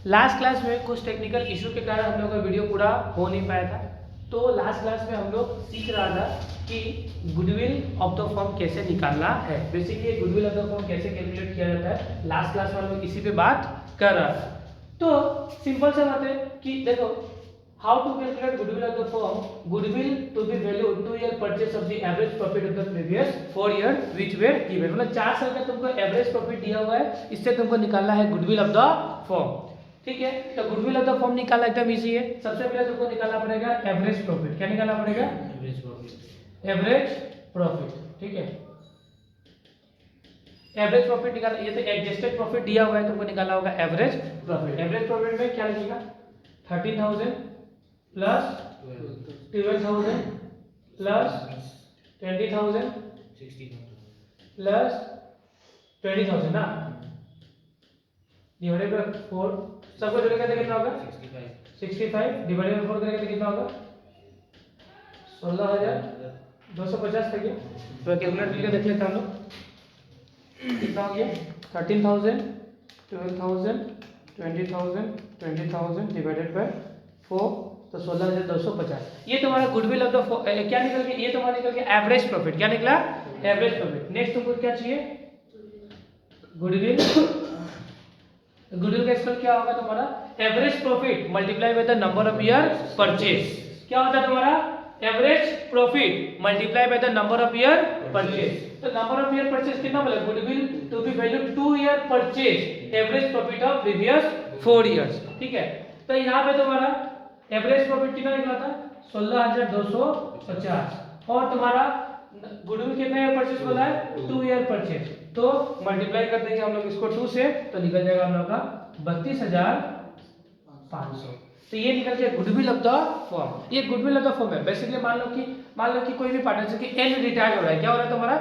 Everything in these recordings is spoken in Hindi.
लास्ट क्लास में कुछ टेक्निकल इशू के कारण हम लोग का वीडियो पूरा हो नहीं पाया था। तो लास्ट क्लास में हम लोग सीख रहा था कि गुडविल ऑफ द फॉर्म कैसे निकालना है। Basically goodwill of the form कैसे कैलकुलेट किया जाता है, लास्ट क्लास में हम लोग इसी पे बात कर रहा था। तो सिंपल सा बात है कि देखो, how to calculate goodwill of the firm. Goodwill to be value 2 year purchase of the average profit of the previous 4 year which were given. मतलब 4 साल का तुमको एवरेज प्रॉफिट दिया हुआ है, इससे तुमको निकालना है गुडविल ऑफ द फॉर्म। ठीक है, तो गुडविल ऑफ द फॉर्म निकालना एकदम इजी है। सबसे पहले तुमको निकालना पड़ेगा एवरेज प्रॉफिट। क्या निकालना पड़ेगा? Average profit. एवरेज प्रॉफिट, ठीक है। एवरेज प्रॉफिट निकालना, ये तो एडजस्टेड प्रॉफिट दिया हुआ है, तुमको निकालना होगा एवरेज प्रॉफिट। एवरेज प्रॉफिट में क्या लिखेगा? 13,000 प्लस 12,000 प्लस 20,000 प्लस 20,000 ना, डिवाइडेड बाय 4। सबको जोड़ेगा तो कितना होगा? 65 डिवाइडेड बाय 4 करेंगे तो कितना होगा? 16,250 तक। तो कैलकुलेटर लेके देख लेते हैं हम लोग कितना हो गया। 13,000 12,000 20,000 20,000 डिवाइडेड बाय 4, तो 16,250। ये तुम्हारा गुडविल ऑफ द क्या निकल गया? ये तुम्हारा निकल गया एवरेज प्रॉफिट। क्या निकला? Average profit. नेक्स्ट तुमको क्या चाहिए? गुडविल। गुडविल का स्पेल क्या होगा तुम्हारा? Average profit multiply by the number of year purchase. क्या होता है तुम्हारा? Average profit multiply by the number of year purchase. तो नंबर ऑफ ईयर परचेज कितना बोला? Goodwill to be value 2 year purchase average profit of previous 4 years. ठीक है, तो यहाँ पे तुम्हारा एवरेज प्रॉफिट कितना निकला था? 16,250। और तुम्हारा गुडविल कितने ईयर परचेज बोला है? 2 ईयर परचेज। तो मल्टीप्लाई कर देंगे हम लोग इसको 2 से, तो निकल जाएगा हम लोग का 32,500। तो ये निकल गया गुडविल ऑफ द फॉर्म। ये गुडविल ऑफ द फॉर्म है। बेसिकली मान लो कि कोई भी पार्टनरशिप की एंड रिटायर हो रहा है। क्या हो रहा है तुम्हारा?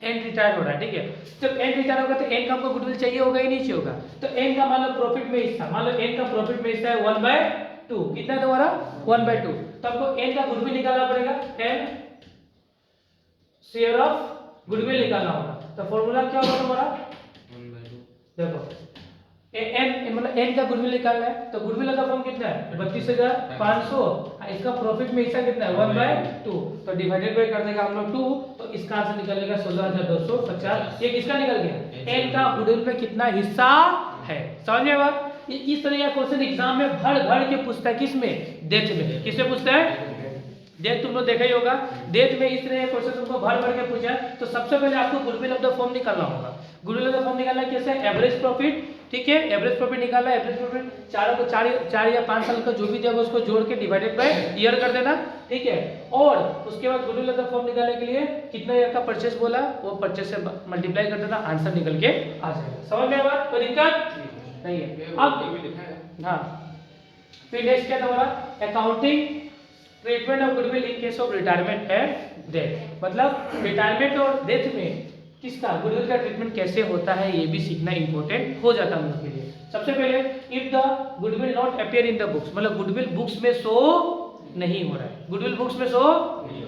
एंड रिटायर हो रहा है। ठीक है, जब एंड रिटायर होगा तो एंड का हमको गुडविल चाहिए होगा ही नहीं चाहिए होगा। तो एंड का मान लो प्रॉफिट में हिस्सा, मान लो एंड का प्रॉफिट में हिस्सा है 1/2। कितना है तुम्हारा? 1/2। तो हमको एंड का गुडविल निकालना पड़ेगा। एंड शेयर ऑफ गुडविल निकालना होगा। तो फॉर्मूला क्या होगा तुम्हारा? 1/2। देखो एन मतलब एन का गुडविल निकालना है, तो गुडविल का फॉर्म कितना है? 32,500। इसका प्रॉफिट में हिस्सा कितना है? 1/2। तो डिवाइडेड बाय कर देगा हम लोग 2, तो इसका आंसर निकलेगा 16,250। ये किसका निकल गया? एन का गुडविल में कितना हिस्सा है। समझ में बात? इस तरह का क्वेश्चन एग्जाम में भर भर के पूछता है। किसमें? डेथ में। किसमें पूछता है? डेथ तुम लोग देखा ही होगा। डेथ में इस तरह का क्वेश्चन तुमको भर भर के पूछा है। तो सबसे पहले आपको गुडविल ऑफ द फॉर्म निकालना होगा। गुडविल ऑफ द फॉर्म निकालना कैसे? Average profit. ठीक है, एवरेज प्रॉफिट निकालना है। एवरेज प्रॉफिट चार या 5 साल का जो भी देगा उसको जोड़ के डिवाइडेड बाय ईयर कर देना। ठीक है, और उसके बाद गुडविल ऑफ द फॉर्म निकालने के लिए कितना ईयर का परचेस बोला, वो परचेस से मल्टीप्लाई कर देना, आंसर निकल के आ जाएगा। समझ में बात? कोई दिक्कत नहीं है। अब हाँ, फिर नेक्स्ट क्या तुम्हारा? Accounting treatment of goodwill in case of retirement and death. मतलब रिटायरमेंट और डेथ में किसका गुडविल का ट्रीटमेंट कैसे होता है, ये भी सीखना इंपॉर्टेंट हो जाता है हम लोग के लिए। सबसे पहले, if the goodwill not appear in the books, मतलब गुडविल बुक्स में शो नहीं हो रहा है। गुडविल बुक्स में शो,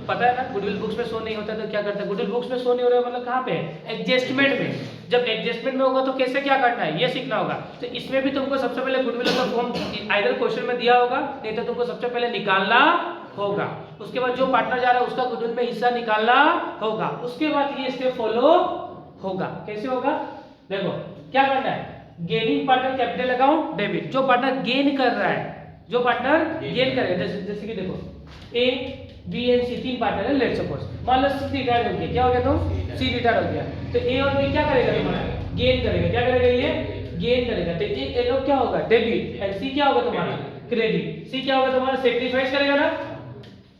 पता है ना, गुडविल बुक्स में शो नहीं होता है तो क्या करते हैं? गुडविल बुक्स में शो नहीं हो रहा है मतलब कहाँ पे है? एडजस्टमेंट में। जब एडजस्टमेंट में होगा तो कैसे क्या करना है, ये सीखना होगा। तो इसमें भी तुमको सबसे पहले goodwill of the form either question में दिया होगा, नहीं तो तुमको सबसे पहले निकालना होगा। उसके बाद जो पार्टनर जा रहा है उसका गुडविल में हिस्सा निकालना होगा। उसके बाद ये स्टेप फॉलो होगा। कैसे होगा? देखो क्या करना है? Gaining partner capital account debit. जो पार्टनर गेन कर रहा है, जो पार्टनर गेन करेगा, जैसे कि देखो A B and C 3 partner है। लेट्स सपोज मान लो सी रिटायर हो गया। क्या हो गया? तो सी रिटायर हो गया। तो ए और बी क्या करेगा तुम्हारा? गेन करेगा। क्या करेगा? ये गेन करेगा। तो ए लोग क्या होगा? डेबिट। एंड सी क्या होगा तुम्हारा? क्रेडिट। सी क्या होगा तुम्हारा? सेक्रीफाइस करेगा ना,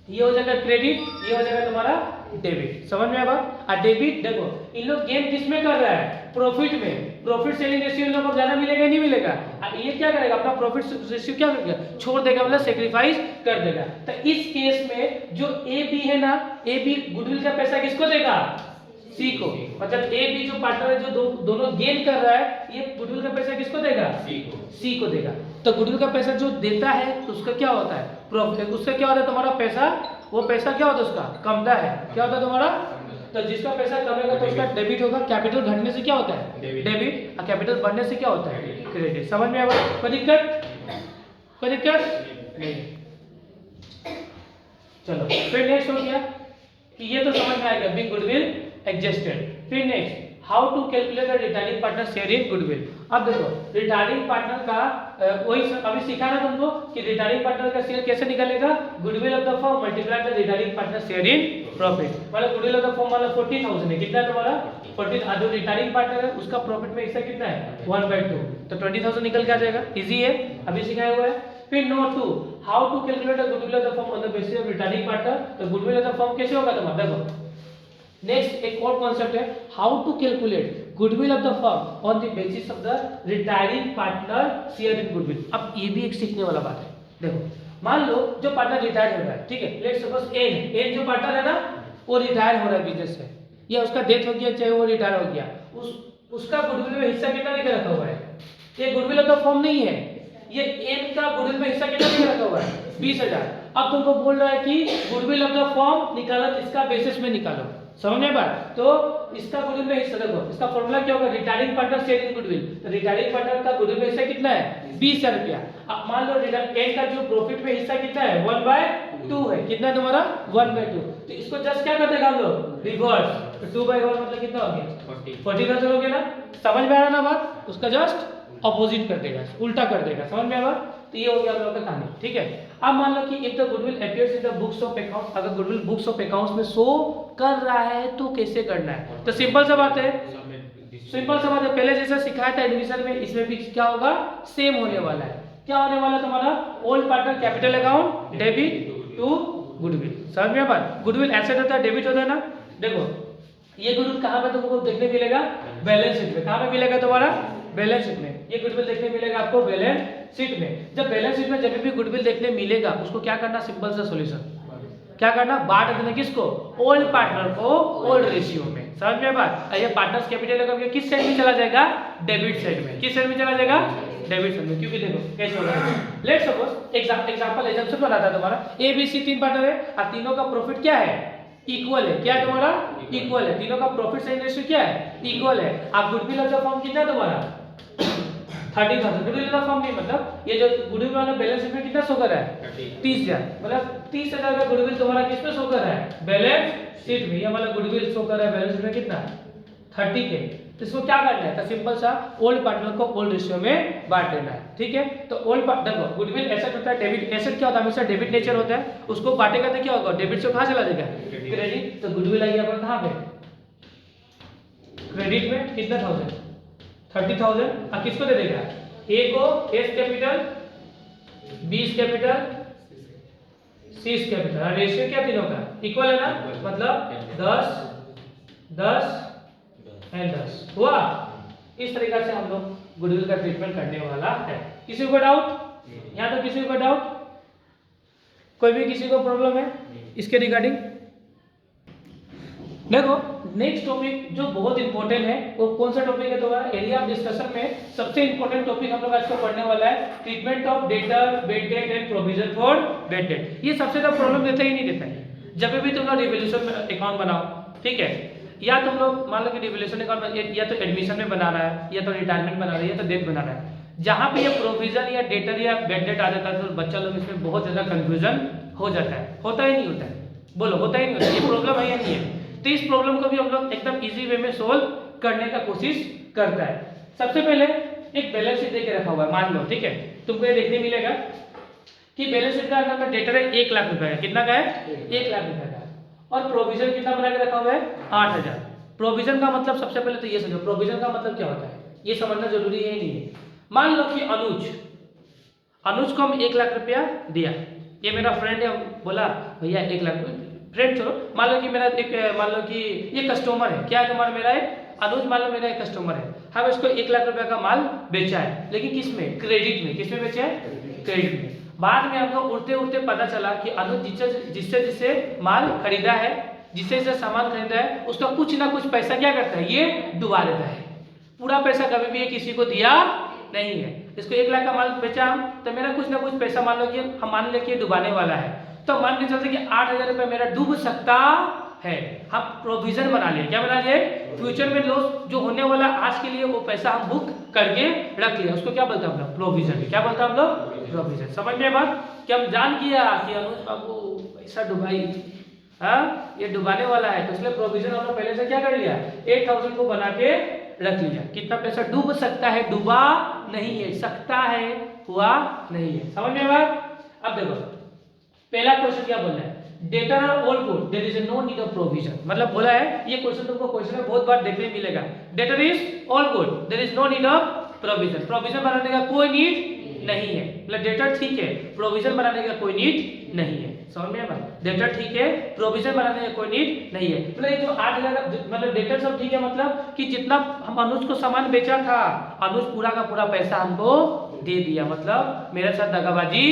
ये हो जाएगा क्रेडिट, ये हो जाएगा तुम्हारा डेबिट। समझ में आया? और डेबिट देखो इन लोग गेन किस में कर रहा है? प्रॉफिट में। प्रॉफिट सेलिंग रेशियो इन लोगों को ज्यादा मिलेगा नहीं मिलेगा? और ये क्या करेगा? अपना प्रॉफिट रेशियो क्या करेगा? छोड़ देगा, मतलब सेक्रीफाइस कर देगा। तो इस केस में जो ए बी है ना, ए बी गुडविल का पैसा किसको देगा? सी को। मतलब ए बी जो पार्टनर है, जो दोनों गेन कर रहा है, ये गुडविल का पैसा किसको देगा? सी को देगा। तो गुडविल का पैसा जो देता है तो उसका क्या होता है? प्रॉफिट। उसका क्या होता है? तुम्हारा पैसा, वो पैसा क्या होता है? उसका कमता है। क्या होता है तुम्हारा? तो जिसका पैसा कमेगा तो उसका डेबिट होगा। कैपिटल घटने से क्या होता है? डेबिट। और कैपिटल बढ़ने से क्या होता है? क्रेडिट। समझ में आया? कोई दिक्कत? कोई दिक्कत नहीं। चलो फिर नेक्स्ट हो गया कि ये तो समझ में आ गया बिग गुडविल एडजस्टेड। फिर next how to calculate the retiring partner share in goodwill. अब देखो रिटार्डिंग पार्टनर का वही अभी सीखा ना तुमको कि रिटार्डिंग पार्टनर का शेयर कैसे निकलेगा, goodwill of the firm multiply the retiring partner share in profit. मतलब गुडविल ऑफ द फर्म वाला 40,000 है, कितना है तुम्हारा 40, जो रिटार्डिंग पार्टनर है उसका प्रॉफिट में हिस्सा कितना है 1/2, तो 20,000 निकल के आ जाएगा। इजी है, अभी सिखाया हुआ है। फिर note 2 how to calculate the goodwill of the firm on the basis of retiring partner. तो गुडविल ऑफ द फर्म कैसे होगा तुम्हारा, देखो नेक्स्ट एक और कॉन्सेप्ट है how to calculate goodwill of the firm on the basis of the retiring partner share in goodwill. अब ये भी एक सीखने वाला बात है। देखो मान लो जो पार्टनर रिटायर हो रहा है, ठीक है, लेट्स सपोज एन जो पार्टनर है ना वो रिटायर हो रहा है बिजनेस से, या उसका डेथ हो गया चाहे वो रिटायर हो गया, उसका गुडविल में हिस्सा कितना लेकर रखा हुआ है, ये गुडविल ऑफ द फर्म नहीं है, ये एन का गुडविल में हिस्सा कितना लेकर रखा हुआ है 20,000। अब तुमको बोल रहा है कि गुडविल ऑफ द फर्म निकालो, इसका बेसिस में निकालो। समझ में बात? तो इसका गुडविल में हिस्सा देखो, इसका फॉर्मूला क्या होगा, retiring partner share in goodwill. तो रिटायरिंग पार्टनर का गुडविल में हिस्सा कितना है 20,000 रुपया। अब मान लो एन का जो प्रॉफिट में हिस्सा कितना है 1/2 है, कितना है तुम्हारा 1/2, तो इसको जस्ट क्या कर देगा हम लोग रिवर्स, तो 2/1 मतलब कितना हो गया 40,000 हो गया ना। समझ में आ रहा ना बात, उसका जस्ट ऑपोजिट कर देगा, उल्टा कर देगा। समझ में आया? तो ये हो गया हम लोग का कहानी, ठीक है। अब मान लो कि if the goodwill appears in the books of accounts, अगर गुडविल बुक्स ऑफ अकाउंट्स में शो कर रहा है तो कैसे करना है, तो सिंपल सा बात है, सिंपल सा बात है, पहले जैसा सिखाया था एडमिशन में, इसमें भी क्या होगा सेम होने वाला है। क्या होने वाला है तुम्हारा, old partner capital account debit to goodwill. समझ में बात? गुडविल एसेट होता है, डेबिट होता है ना। देखो ये गुडविल कहाँ पे तुमको देखने मिलेगा, बैलेंस शीट में। कहाँ पे मिलेगा तुम्हारा, बैलेंस शीट में। ये गुडविल देखने मिलेगा आपको बैलेंस शीट में। जब बैलेंस शीट में जब भी गुडविल देखने मिलेगा उसको क्या करना, सिंपल सा सॉल्यूशन क्या करना, बांट देना किसको, ओल्ड पार्टनर को ओल्ड रेशियो में। समझ में बात? ये पार्टनर्स कैपिटल अकाउंट किस साइड में चला जाएगा, डेबिट साइड में। किस साइड में चला जाएगा, डेबिट साइड में। क्योंकि देखो कैसे होगा, लेट्स सपोज एग्जांपल एजम्पशन बनाता है तुम्हारा ए बी सी 3 पार्टनर है और तीनों का प्रॉफिट क्या है, इक्वल है। क्या है तुम्हारा, इक्वल है। तीनों का प्रॉफिट सेलिंग रेशियो क्या है, इक्वल है। अब गुडविल ऑफ द फर्म कितना है तुम्हारा 30,000। गुडविल ऑफ द फर्म नहीं मतलब ये जो गुडविल वाला बैलेंस शीट में कितना शो कर रहा है 30,000, मतलब 30,000 का गुडविल तुम्हारा किस पे शो कर रहा है, बैलेंस शीट में। ये वाला गुडविल शो कर रहा है बैलेंस शीट में कितना 30 के। तो इसको क्या करना है, तो सिंपल सा ओल्ड पार्टनर को ओल्ड रेशियो में बांट देना है, ठीक है। तो ओल्ड देखो गुडविल एसेट होता है, डेबिट एसेट क्या होता है, हमेशा डेबिट नेचर होता है, उसको बांटेगा तो क्या होगा, डेबिट से कहां चला जाएगा क्रेडिट। तो गुडविल आई अपन कहां पे, क्रेडिट में। कितना 30,000 और किसको दे देगा, ए को एस कैपिटल, बी कैपिटल, सी कैपिटल, और रेशियो क्या तीनों का इक्वल है ना, मतलब 10 10 एंड 10 हुआ। इस तरीका से हम लोग गुडविल का ट्रीटमेंट करने वाला है। किसी को डाउट, यहाँ तो किसी को डाउट, कोई भी किसी को प्रॉब्लम है इसके रिगार्डिंग। देखो नेक्स्ट टॉपिक जो बहुत इंपॉर्टेंट है वो कौन सा टॉपिक है तुम्हारा, एरिया ऑफ डिस्कशन में सबसे इंपॉर्टेंट टॉपिक हम लोग आज को पढ़ने वाला है treatment of debtor, bed date and provision for bad date. ये सबसे ज्यादा प्रॉब्लम देता ही नहीं देता है। जब भी तुम लोग रिवोल्यूशन में अकाउंट बनाओ, ठीक है, या तुम लोग मान लो कि रिवोल्यूशन अकाउंट या तो एडमिशन में बना रहा है, या तो रिटायरमेंट बना रहा है, या तो डेथ बना रहा है, जहां पे ये प्रोविजन या डेटर या बेड डेट आ जाता है तो बच्चा लोग इसमें बहुत ज्यादा कंफ्यूजन हो जाता है। होता ही नहीं होता है, बोलो होता ही नहीं होता, ये प्रॉब्लम है या नहीं है। तो इस प्रॉब्लम को भी हम लोग एकदम इजी वे में सोल्व करने का कोशिश करता है। सबसे पहले एक बैलेंस शीट देके रखा हुआ है, मान लो, ठीक है, तुमको ये देखने मिलेगा कि बैलेंस शीट का अंदर डेटर है 1 लाख रुपए का। कितना का है 1 लाख रुपए का, और प्रोविजन कितना बना के रखा हुआ है 8,000। प्रोविजन का मतलब सबसे पहले तो ये समझो, प्रोविजन का मतलब क्या होता है ये समझना जरूरी है नहीं है। मान लो कि अनुज को हम 1 लाख रुपया दिया, ये मेरा फ्रेंड है, बोला भैया 1 लाख, फ्रेंड छोड़ो, मान लो कि मेरा एक, मान लो कि ये कस्टमर है, क्या है तुम्हारा, मेरा एक अनुज, मान लो मेरा एक कस्टमर है, हम इसको 1 लाख रुपए का माल बेचा है, लेकिन किस में, क्रेडिट में। किस में बेचा है, क्रेडिट में। बाद में हमको उड़ते उड़ते पता चला कि अनुज जिससे जिससे माल खरीदा है, जिससे जिससे सामान खरीदा है, उसका कुछ ना कुछ पैसा क्या करता है, ये डुबा देता है। पूरा पैसा कभी भी ये किसी को दिया नहीं है। इसको 1 लाख का माल बेचा हम, तो मेरा कुछ ना कुछ पैसा मान लो कि हम मान ले कि डुबाने वाला है, तो मान के चलते कि 8,000 रुपये मेरा डूब सकता है। हम प्रोविजन बना लिए, क्या बना लिए? फ्यूचर में लॉस जो होने वाला आज के लिए वो पैसा हम बुक करके रख लिया, उसको क्या बोलते हैं हम लोग? प्रोविजन। क्या बोलते हैं हम लोग? प्रोविजन। समझ में बात कि हम जान किया कि अनुज बाबू पैसा डुबाई, हाँ ये डुबाने वाला है, तो इसलिए प्रोविजन हम लोग पहले से क्या कर लिया? 8000 को बना के रख लिया। कितना पैसा डूब सकता है, डूबा नहीं है, सकता है, हुआ नहीं है। समझ में बात? अब देखो पहला क्वेश्चन क्या बोला है? Debtor are all good, there is no need of provision. मतलब बोला है, ये क्वेश्चन तुमको क्वेश्चन में बहुत बार देखने मिलेगा। Debtor is all good, there is no need of provision. Provision बनाने का कोई नीड नहीं है। मतलब डेटर ठीक है, प्रोविजन बनाने का कोई नीड नहीं है। समझ में आया? डेटर ठीक है, प्रोविजन बनाने का कोई नीड नहीं है। मतलब ये जो 8000 मतलब डेटर सब ठीक है, मतलब कि जितना हम अनुज को सामान बेचा था, अनुज पूरा का पूरा पैसा हमको दे दिया, मतलब मेरे साथ दगाबाजी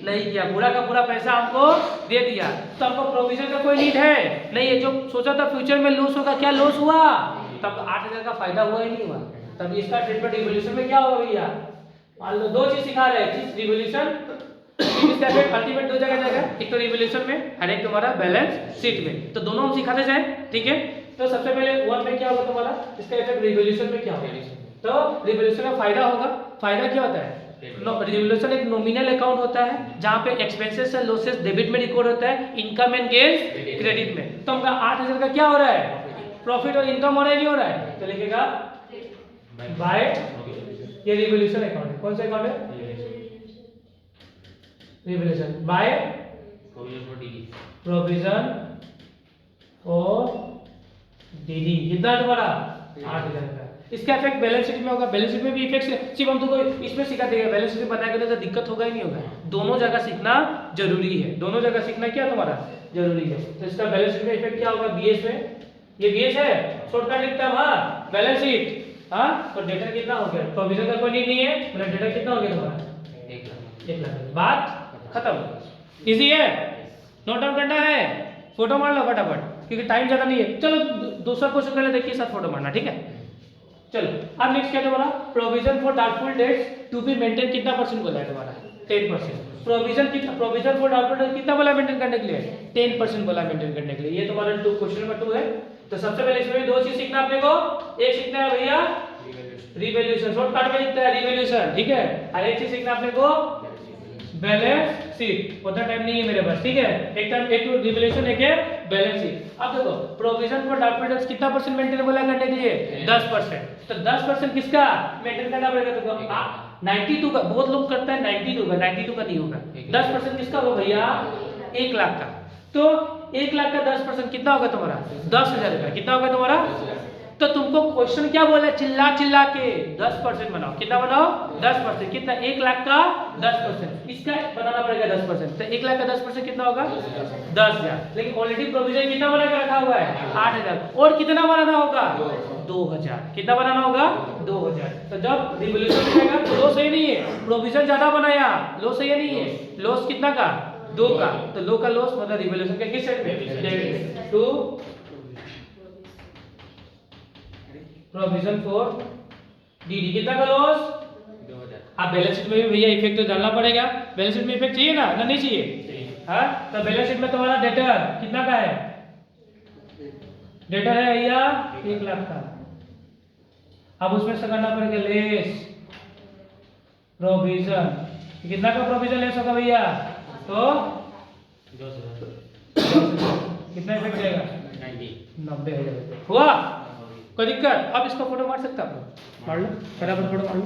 नहीं किया, पूरा का पूरा पैसा हमको दे दिया, तो हमको प्रोविजन का कोई नीड है नहीं है। जो सोचा था फ्यूचर में लॉस होगा, क्या लॉस हुआ? तब 8000 का फायदा हुआ ही नहीं हुआ। तब इसका ट्रीटमेंट रिवोल्यूशन में क्या होगा भैया? मान लो दो चीज सिखा रहे हैं, रिवोल्यूशन अल्टीमेट दो जगह जाएगा, एक तो रिवोल्यूशन में और एक तुम्हारा बैलेंस शीट में, तो दोनों हम सिखाते जाए, ठीक है। तो सबसे पहले वन में क्या होगा तुम्हारा, इसका इफेक्ट रिवोल्यूशन में क्या होगा? तो रिवोल्यूशन में फायदा होगा। फायदा क्या होता है? रिवोल्यूशन एक नॉमिनल अकाउंट होता है जहां पे एक्सपेंसेस एंड लॉसेस डेबिट में रिकॉर्ड होता है, इनकम एंड गेन्स क्रेडिट में। तो हमका 8000 का क्या हो रहा है? प्रॉफिट और इनकम हो रहा है, नहीं हो रहा है? तो लिखेगा बाय, ये रिवोल्यूशन अकाउंट है। कौन सा अकाउंट है? Revolution by provision for DD. कितना तुम्हारा? 8000 का। इसका इफेक्ट बैलेंस शीट में होगा। बैलेंस शीट में भी इफेक्ट सिर्फ हम तुमको इसमें सिखा देंगे, बैलेंस शीट बना के तो दिक्कत होगा ही नहीं होगा। दोनों जगह सीखना जरूरी है, दोनों जगह सीखना क्या तुम्हारा जरूरी है। तो इसका बैलेंस शीट में इफेक्ट क्या होगा? बीएस में, ये बीएस है, शॉर्टकट लिखता है हाँ, बैलेंस शीट, हाँ। तो डेटा कितना हो गया? प्रोविजन का कोई नीड नहीं है, मतलब डेटा कितना हो गया तुम्हारा? 1 लाख। बात खत्म। इजी है, नोट डाउन करना है, फोटो मार लो फटाफट क्योंकि टाइम ज्यादा नहीं है। चलो दूसरा क्वेश्चन पहले देखिए, साथ फोटो मारना, ठीक है। चलो अब नेक्स्ट क्या तुम्हारा? Provision for doubtful debts to be maintain, कितना परसेंट बोला है तुम्हारा? 10%। प्रोविजन कितना? प्रोविजन फॉर डाउटफुल डेट्स कितना बोला मेंटेन करने के लिए? 10% बोला मेंटेन करने के लिए। ये तुम्हारा क्वेश्चन नंबर 2 है। तो सबसे पहले इसमें दो चीज सीखना अपने को। एक सीखना है भैया रिवैल्यूएशन, शॉर्टकट में लिखता है रिवैल्यूएशन, ठीक है। और एक चीज सीखना अपने को बैलेंस शीट। उतना टाइम नहीं है मेरे पास, ठीक है। एक टाइम एक तो रिवैल्यूएशन, एक है बैलेंस शीट। अब देखो प्रोविजन फॉर डाउटफुल डेट्स कितना परसेंट मेंटेन बोला करने के लिए? 10%। तो 10% किसका मेंटेन करना पड़ेगा तुमको? 92 का। बहुत लोग करता है 92 का, 92 का नहीं होगा। 10% किसका होगा भैया? 1 लाख का। तो 1 लाख का 10% कितना होगा तुम्हारा? 10,000 का। कितना होगा तुम्हारा? तो तुमको क्वेश्चन क्या बोला? चिल्ला चिल्ला के 10% बनाओ। कितना बनाओ? 10%। कितना? 1 लाख का 10%। इसका बनाना पड़ेगा 10%। तो 1 लाख का 10% कितना होगा? 10,000। लेकिन ऑलरेडी प्रोविजन कितना बना के रखा हुआ है? 8,000। और कितना बनाना होगा? 2,000। कितना बनाना होगा? 2,000। तो जब रिवोल्यूशन मिलेगा तो लॉस है नहीं है, प्रोविजन ज्यादा बनाया, लॉस है नहीं है। लॉस कितना का? 2 का। तो 2 का लॉस मतलब रिवोल्यूशन के किस साइड में? डेबिट में। To provision for DD. कितना का लॉस? 2000। अब बैलेंस शीट में भी भैया इफेक्ट तो डालना पड़ेगा। बैलेंस शीट में इफेक्ट चाहिए ना नहीं चाहिए? हाँ, तो बैलेंस शीट में तुम्हारा डेटर कितना का है? डेटर है भैया 1 लाख का। अब उसमें से करना पड़ेगा लेस प्रोविजन। कितना का प्रोविजन लेस होगा भैया? तो कितना इफेक्ट जाएगा? 90,000 हुआ। कोई दिक्कत? अब इसका फोटो मार सकता आप? मार लो फटाफट, फोटो मार लो।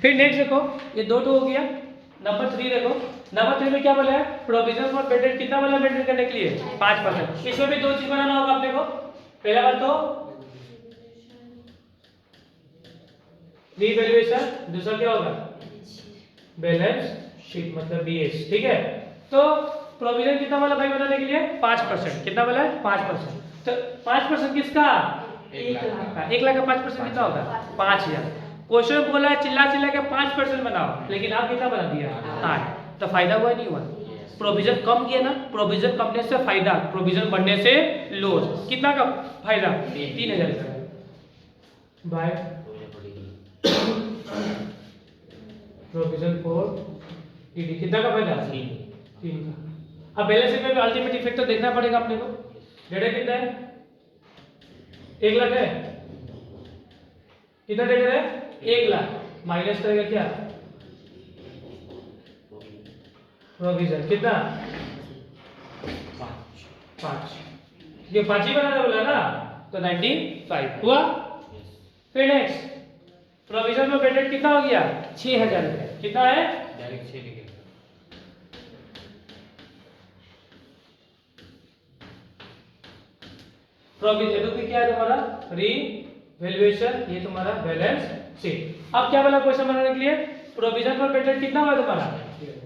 फिर नेक्स्ट देखो, ये 2 हो गया। नंबर 3 देखो। नंबर 3 में क्या बोला है? Provision for maintain. कितना बोला मेंटेन करने के लिए? 5%। इसमें भी 2 चीज बनाना होगा अपने को। पहला बात तो रिवैल्यूएशन, दूसरा क्या होगा? बैलेंस शीट मतलब बीएस, ठीक है। तो प्रोविजन कितना वाला भाई बनाने के लिए? 5%। कितना वाला है? 5%। तो 5% किसका? 1 लाख का। 1 लाख का 5% कितना होगा? 5,000। क्वेश्चन बोला है चिल्ला चिल्ला के 5% बनाओ, लेकिन आप कितना बना दिया? 8। तो फायदा हुआ नहीं हुआ? प्रोविजन कम किया ना, प्रोविजन कमने से फायदा, प्रोविजन बढ़ने से लॉस। कितना का फायदा? 3,000 का। By provision for DD. कितना का फायदा? 3 का। अब बैलेंस शीट में अल्टीमेट इफेक्ट तो देखना पड़ेगा अपने को। डेटा कितना है? 1 लाख है। कितना डेटा है? 1 लाख। माइनस करेगा क्या? प्रोविजन कितना? 5। ये 5 ही बनाना बोला ना, तो 95 हुआ। फिर नेक्स्ट प्रोविजन में पेटेंट कितना हो गया? 6000 रुपये। कितना है? डायरेक्ट 6 लिखेगा। प्रोविजन तो क्या है तुम्हारा? रीवैल्यूएशन, ये तुम्हारा बैलेंस शीट। अब क्या बोला क्वेश्चन बनाने के लिए? प्रोविजन पर पेटेंट कितना हुआ तुम्हारा?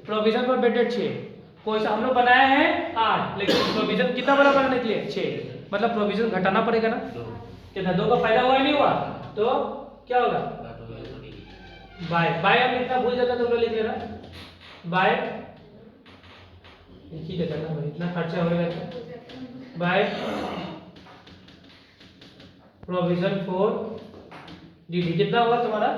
प्रोविजन पर पेटेंट 6। क्वेश्चन हम लोग बनाया है 8, लेकिन प्रोविजन कितना बड़ा बनाने के लिए? 6। मतलब प्रोविजन घटाना पड़ेगा ना। कितना? 2 का फायदा हुआ नहीं हुआ? तो क्या होगा? बाय बाय हम इतना भूल जाता तो लिख लेना बाय, एक ही देता ना भाई, इतना खर्चा होगा बाय प्रोविजन फॉर डीडी। कितना हुआ तुम्हारा?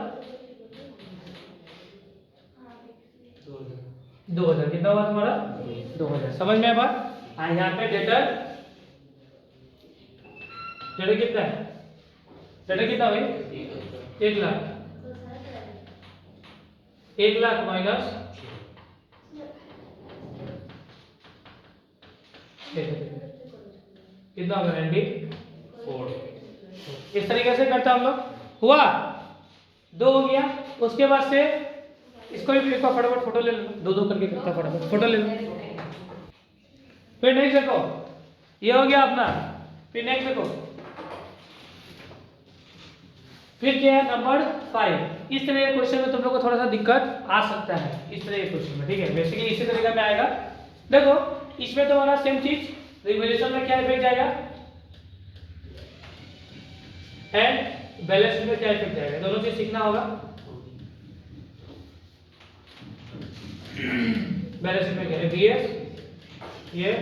2000। कितना हुआ तुम्हारा? 2000। समझ में आया बात? यहाँ पे डेटर कितना है? डेटर कितना भाई? 1 लाख। 1 लाख माइनस कितना होगा? 94। इस तरीके से करता हम लोग। हुआ 2 हो गया। उसके बाद से इसको भी एक बार फटाफट फोटो ले लो, 2 करके करता फटाफट फोटो ले लो। फिर नेक्स्ट देखो, ये हो गया अपना। फिर नेक्स्ट देखो, फिर क्या है? नंबर 5। इस तरह के क्वेश्चन में तुम लोग को थोड़ा सा दिक्कत आ सकता है, इस तरह के क्वेश्चन में, ठीक है। बेसिकली इसी तरीके में आएगा। देखो इसमें तुम्हारा सेम चीज, रिवैल्यूएशन में क्या इफेक्ट जाएगा एंड बैलेंस शीट में क्या इफेक्ट जाएगा, दोनों चीज सीखना होगा। बैलेंस शीट में क्या है? बीएस, ये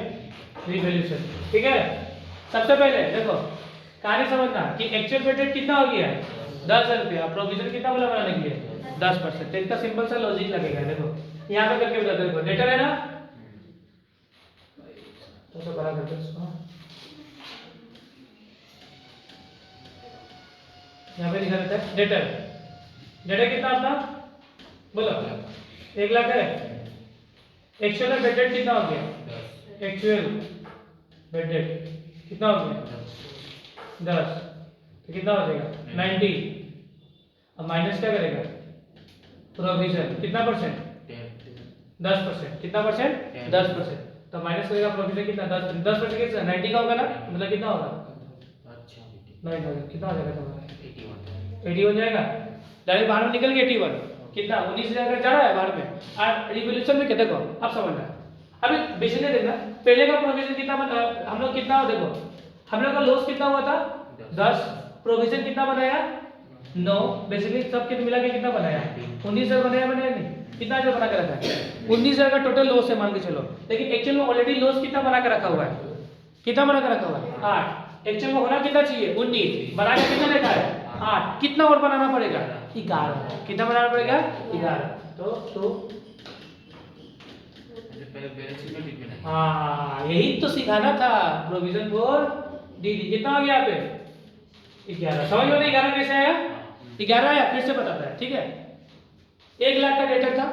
रिवैल्यूएशन, ठीक है। सबसे पहले देखो कहानी समझना कि एक्चुअल पेटेंट कितना हो गया है? 10,000 रुपया। प्रोविजन कितना बोला बनाने के लिए? 10%। इतना सिंपल सा लॉजिक लगेगा। देखो यहाँ पे करके बताते देखो, डेटर है ना, तो बड़ा करते इसको, यहाँ पे लिखा रहता है डेटर। डेटर कितना अपना बोलो? 1 लाख है। एक्चुअल पेटेंट कितना हो गया? एक्चुअल पेटेंट कितना हो गया? 10। तो कितना हो जाएगा? 90। अब माइनस क्या करेगा? प्रोविजन कितना परसेंट? 10%। कितना परसेंट? 10%। तो माइनस करेगा प्रोविजन कितना? 10% कितना? 90 का होगा ना, मतलब कितना होगा? अच्छा 9,000। कितना हो जाएगा तुम्हारा? 81। 81 जाएगा। डायरेक्ट बाहर में निकल गया 81। कितना? 19,000 का जा रहा है बाहर में। और रिवैल्यूएशन में क्या? देखो अब समझना, अभी बेसिकली देखना पहले का प्रोविजन कितना हम लोग कितना देखो, हम लोग का लॉस कितना हुआ था? 10। प्रोविजन कितना बनाया? 9। बेसिकली सब कितना मिला के कितना बनाया? 19,000 बनाया नहीं? कितना जो बना के रखा है? 19,000 का टोटल लॉस है मान के चलो, लेकिन एक्चुअल में ऑलरेडी लॉस कितना बना के रखा हुआ है? कितना बना के रखा हुआ है? 8। एक्चुअल में होना कितना चाहिए? 19। बना के कितना लिखा है? 8। कितना और बनाना पड़ेगा? 11। कितना बनाना पड़ेगा? 11। तो पहले बैलेंस शीट में लिखना है। हाँ यही तो सिखाना था। प्रोविजन फॉर डीडी कितना हो गया यहाँ पे? 11। समझ में नहीं 11 कैसे आया? 11 आया, फिर से बताता है, ठीक है। 1 लाख का डेटर था,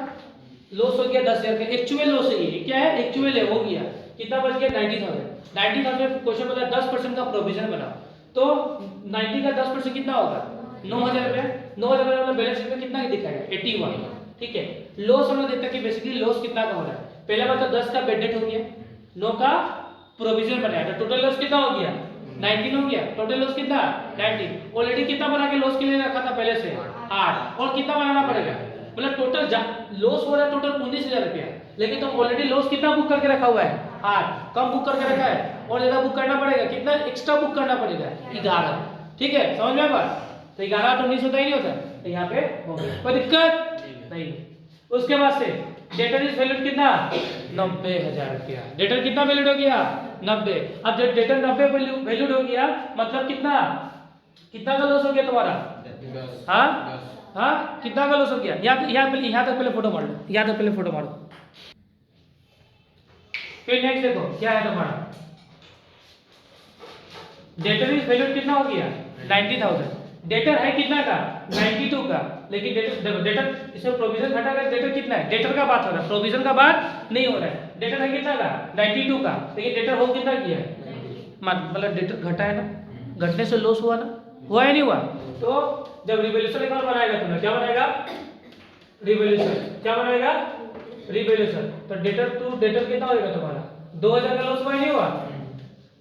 लॉस हो गया 10,000 का। एक्चुअल लॉस है, ये क्या है? एक्चुअल है, हो गया। कितना बच गया? 90,000। 90,000 क्वेश्चन बोला 10% का प्रोविजन बना, तो 90 का 10% कितना होगा? 9,000 रुपया। 9,000 रुपया मतलब बैलेंस शीट में कितना दिखाएगा? 81, ठीक है। लॉस हम लोग देखते हैं कि बेसिकली लॉस कितना का हो रहा है। पहला बात तो 10 का बेड डेट हो गया, 9 का प्रोविजन बनाया, तो टोटल लॉस कितना हो गया? 19 हो गया। टोटल लॉस कितना? 19। ऑलरेडी कितना बना के लॉस के लिए रखा था पहले से? 8। और कितना बनाना पड़ेगा? मतलब टोटल लॉस हो रहा है टोटल 19,000 रुपया, लेकिन तुम ऑलरेडी लॉस कितना बुक करके रखा हुआ है? 8। कम बुक करके रखा है, और ज्यादा बुक करना पड़ेगा। कितना एक्स्ट्रा बुक करना पड़ेगा? 11। ठीक है, समझ में आ बात? तो 11 तो 19 होता ही नहीं होता, तो यहाँ पे हो गया, कोई दिक्कत नहीं। उसके बाद से डेटर इज वैल्यूड कितना? 90,000 रुपया। डेटर कितना वैल्यूड हो गया? 90। अब जब डेटर 90 वैल्यूड हो गया, मतलब कितना कितना का लॉस हो गया तुम्हारा? हाँ हाँ, कितना का लॉस हो गया? यहाँ तक पहले फोटो मार लो, यहाँ तक पहले फोटो मारो। फिर नेक्स्ट देखो क्या है तुम्हारा, डेटर इज वैल्यू कितना हो गया 90,000। डेटर है कितना का 92 का, लेकिन डेटर देखो डेटर इसमें प्रोविजन घटा कर डेटर कितना है, डेटर का बात हो रहा है, प्रोविजन का बात नहीं हो रहा है। डेटर है कितना का 92 का, लेकिन डेटर हो कितना किया है, मतलब डेटर घटा है ना, घटने से लॉस हुआ ना, हुआ या नहीं हुआ। तो जब रिवैल्यूएशन अकाउंट बनाएगा तुमने क्या बनाएगा, रिवैल्यूएशन क्या बनाएगा, रिवैल्यूएशन। तो डेटर टू डेटर कितना होगा तुम्हारा 2000 का लॉस हुआ या नहीं हुआ,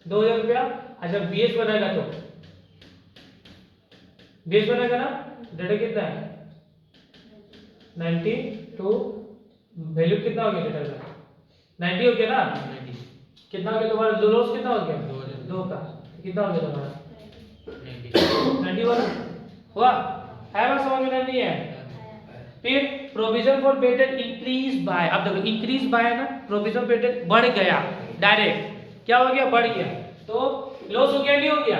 2000 रुपया। अच्छा बीएस बनाएगा तो बीएस बनाएगा ना, डेटर कितना है 92, वैल्यू कितना हो गया डेटर का 90 हो गया ना, कितना हो गया तुम्हारा लॉस कितना हो गया 2 का, कितना हो गया तुम्हारा 90 वाला हुआ है, बस समझ में नहीं है। फिर provision for bad debt increase by, अब देखो इंक्रीज बाय है ना, प्रोविजन बेड डेट बढ़ गया डायरेक्ट, क्या हो गया बढ़ गया, तो लॉस हो गया नहीं हो गया,